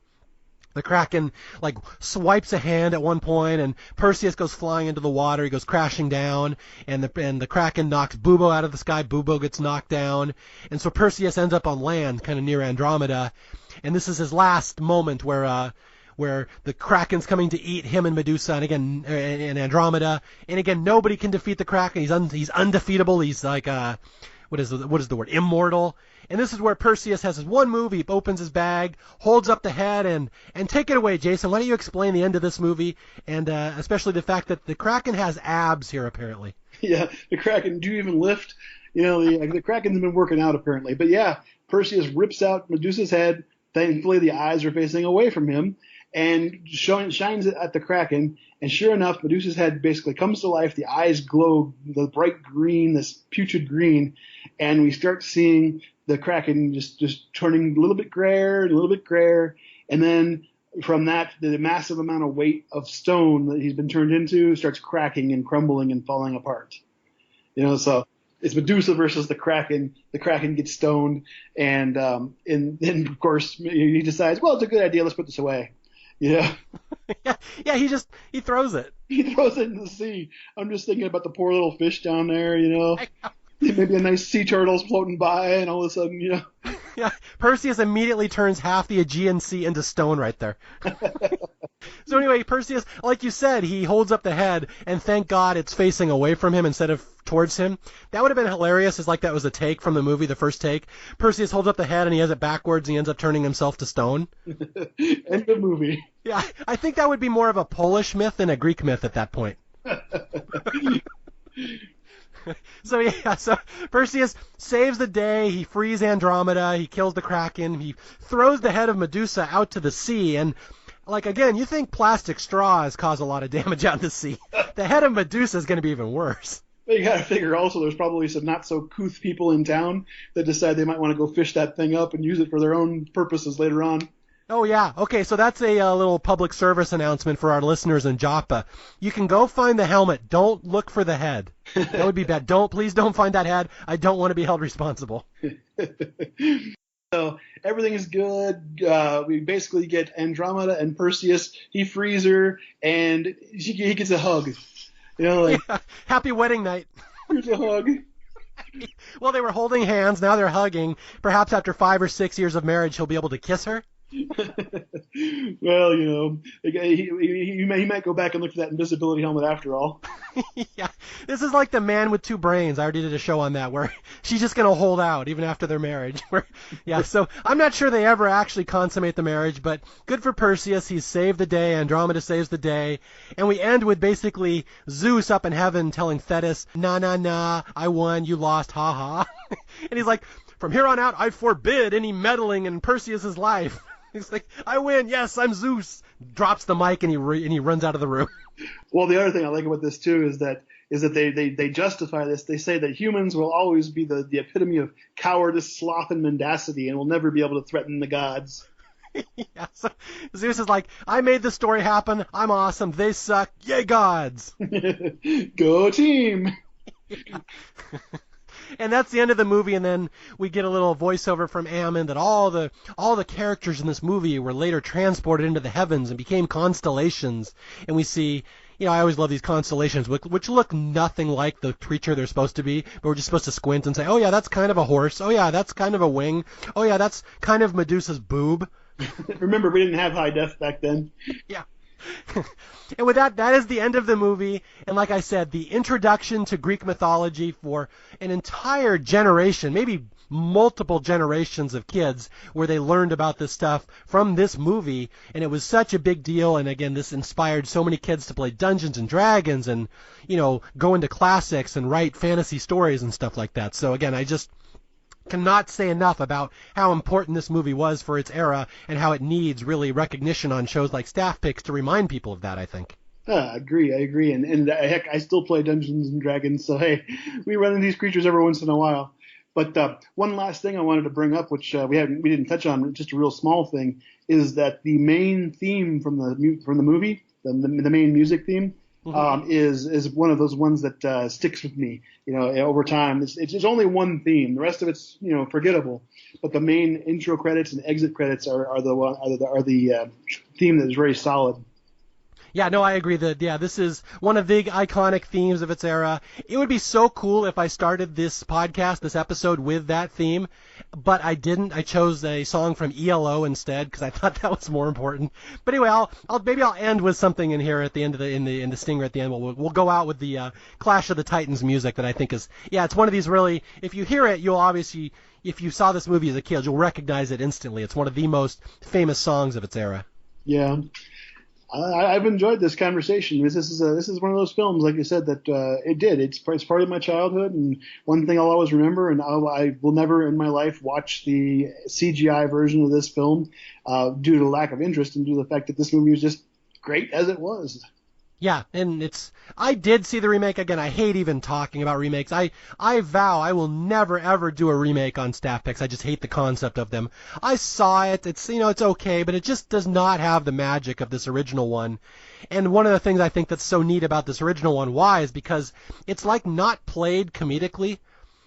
the Kraken swipes a hand at one point, and Perseus goes flying into the water. He goes crashing down, and the Kraken knocks Bubo out of the sky. Bubo gets knocked down, and so Perseus ends up on land, kind of near Andromeda, and this is his last moment where the Kraken's coming to eat him and Medusa, and again, and Andromeda, and again, nobody can defeat the Kraken. He's undefeatable. He's what is the word? Immortal. And this is where Perseus has his one move. He opens his bag, holds up the head, and take it away, Jason. Why don't you explain the end of this movie, and especially the fact that the Kraken has abs here, apparently. Yeah, the Kraken do even lift. The Kraken's been working out, apparently. But yeah, Perseus rips out Medusa's head. Thankfully, the eyes are facing away from him, and shines it at the Kraken, and sure enough, Medusa's head basically comes to life. The eyes glow the bright green, this putrid green, and we start seeing the Kraken just turning a little bit grayer and a little bit grayer, and then from that, the massive amount of weight of stone that he's been turned into starts cracking and crumbling and falling apart. So it's Medusa versus the Kraken. The Kraken gets stoned, and then of course he decides, well, it's a good idea. Let's put this away. Yeah. Yeah, he throws it. He throws it in the sea. I'm just thinking about the poor little fish down there, Maybe a nice sea turtle's floating by, and all of a sudden, Yeah, Perseus immediately turns half the Aegean Sea into stone right there. So anyway, Perseus, like you said, he holds up the head, and thank God it's facing away from him instead of towards him. That would have been hilarious, as that was a take from the movie, the first take. Perseus holds up the head, and he has it backwards, and he ends up turning himself to stone. End of movie. Yeah, I think that would be more of a Polish myth than a Greek myth at that point. So Perseus saves the day. He frees Andromeda. He kills the Kraken. He throws the head of Medusa out to the sea. And again, you think plastic straws cause a lot of damage out in the sea. The head of Medusa is going to be even worse. But you got to figure also there's probably some not so couth people in town that decide they might want to go fish that thing up and use it for their own purposes later on. Oh, yeah. Okay, so that's a little public service announcement for our listeners in Joppa. You can go find the helmet. Don't look for the head. That would be bad. Please don't find that head. I don't want to be held responsible. So everything is good. We basically get Andromeda and Perseus. He frees her, and he gets a hug. Yeah. Happy wedding night. Here's a hug. Well, they were holding hands. Now they're hugging. Perhaps after 5 or 6 years of marriage, he'll be able to kiss her. Well, he might go back and look for that invisibility helmet after all. Yeah, this is like The Man with Two Brains. I already did a show on that where she's just going to hold out even after their marriage. Yeah, so I'm not sure they ever actually consummate the marriage, but good for Perseus. He's saved the day. Andromeda saves the day. And we end with basically Zeus up in heaven telling Thetis, nah, I won, you lost, ha ha. And he's like, from here on out, I forbid any meddling in Perseus's life. He's like, I win. Yes, I'm Zeus. Drops the mic and he runs out of the room. Well, the other thing I like about this too is that they justify this. They say that humans will always be the epitome of cowardice, sloth, and mendacity, and will never be able to threaten the gods. Yeah, so Zeus is like, I made the story happen. I'm awesome. They suck. Yay, gods. Go team. Yeah. And that's the end of the movie, and then we get a little voiceover from Ammon that all the characters in this movie were later transported into the heavens and became constellations. And we see, I always love these constellations, which look nothing like the creature they're supposed to be, but we're just supposed to squint and say, oh yeah, that's kind of a horse. Oh yeah, that's kind of a wing. Oh yeah, that's kind of Medusa's boob. Remember, we didn't have high def back then. Yeah. And with that is the end of the movie. And like I said, the introduction to Greek mythology for an entire generation, maybe multiple generations of kids, where they learned about this stuff from this movie. And it was such a big deal. And again, this inspired so many kids to play Dungeons and Dragons and, go into classics and write fantasy stories and stuff like that. So again, I just cannot say enough about how important this movie was for its era and how it needs really recognition on shows like Staff Picks to remind people of that, I think. I agree. And heck, I still play Dungeons and Dragons, so hey, we run into these creatures every once in a while. But one last thing I wanted to bring up, which we didn't touch on, just a real small thing, is that the main theme from the movie, the main music theme, is one of those ones that sticks with me, over time. It's only one theme. The rest of it's, forgettable. But the main intro credits and exit credits are the theme that is very solid. Yeah, no, I agree that, this is one of the iconic themes of its era. It would be so cool if I started this episode with that theme, but I didn't. I chose a song from ELO instead because I thought that was more important. But anyway, I'll end with something in here at the end of in the stinger at the end. We'll go out with the Clash of the Titans music that I think is, it's one of these really, if you hear it, you'll obviously, if you saw this movie as a kid, you'll recognize it instantly. It's one of the most famous songs of its era. Yeah. I've enjoyed this conversation. This is one of those films, like you said, that it's part of my childhood, and one thing I'll always remember. And I will never in my life watch the CGI version of this film due to lack of interest and due to the fact that this movie was just great as it was. Yeah, and I did see the remake. Again, I hate even talking about remakes. I vow I will never ever do a remake on Staff Picks. I just hate the concept of them. I saw it. It's okay, but it just does not have the magic of this original one. And one of the things I think that's so neat about this original one, why, is because it's like not played comedically.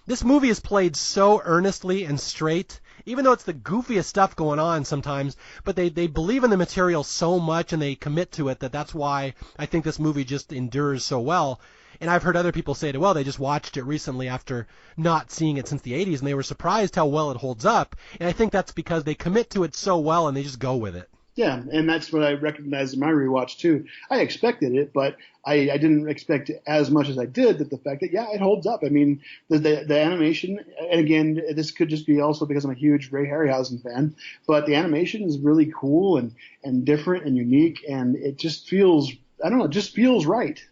This movie is played so earnestly and straight, even though it's the goofiest stuff going on sometimes, but they believe in the material so much and they commit to it that's why I think this movie just endures so well. And I've heard other people say well, they just watched it recently after not seeing it since the 80s, and they were surprised how well it holds up. And I think that's because they commit to it so well and they just go with it. Yeah, and that's what I recognized in my rewatch too. I expected it, but I didn't expect it as much as I did. That the fact that it holds up. I mean, the animation, and again, this could just be also because I'm a huge Ray Harryhausen fan, but the animation is really cool and different and unique, and it just feels right.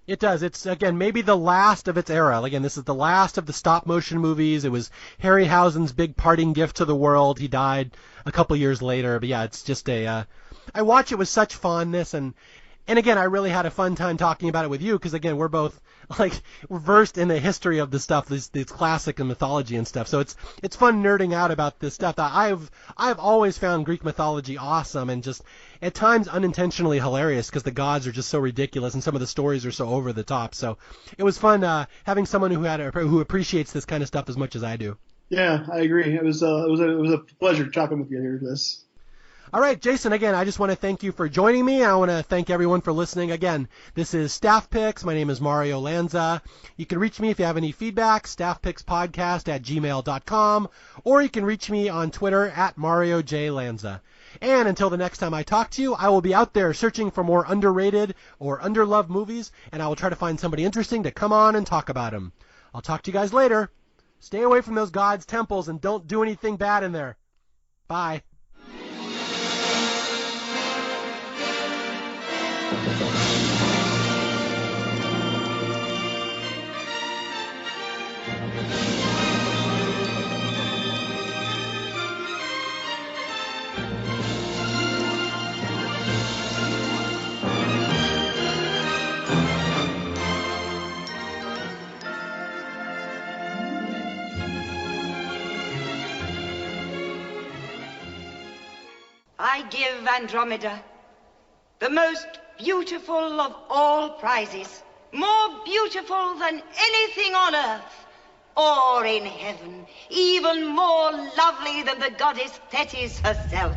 It does. It's, again, maybe the last of its era. Again, this is the last of the stop-motion movies. It was Harryhausen's big parting gift to the world. He died a couple years later. But, yeah, it's just I watch it with such fondness, and And again, I really had a fun time talking about it with you because, again, we're both we're versed in the history of the stuff, this classic and mythology and stuff. So it's fun nerding out about this stuff that I've always found Greek mythology awesome and just at times unintentionally hilarious because the gods are just so ridiculous and some of the stories are so over the top. So it was fun having someone who appreciates this kind of stuff as much as I do. Yeah, I agree. It was a pleasure talking with you here. This. All right, Jason, again, I just want to thank you for joining me. I want to thank everyone for listening. Again, this is Staff Picks. My name is Mario Lanza. You can reach me if you have any feedback, staffpickspodcast@gmail.com, or you can reach me on Twitter @MarioJLanza. And until the next time I talk to you, I will be out there searching for more underrated or underloved movies, and I will try to find somebody interesting to come on and talk about them. I'll talk to you guys later. Stay away from those gods' temples and don't do anything bad in there. Bye. I give Andromeda the most beautiful of all prizes, more beautiful than anything on earth or in heaven, even more lovely than the goddess Thetis herself.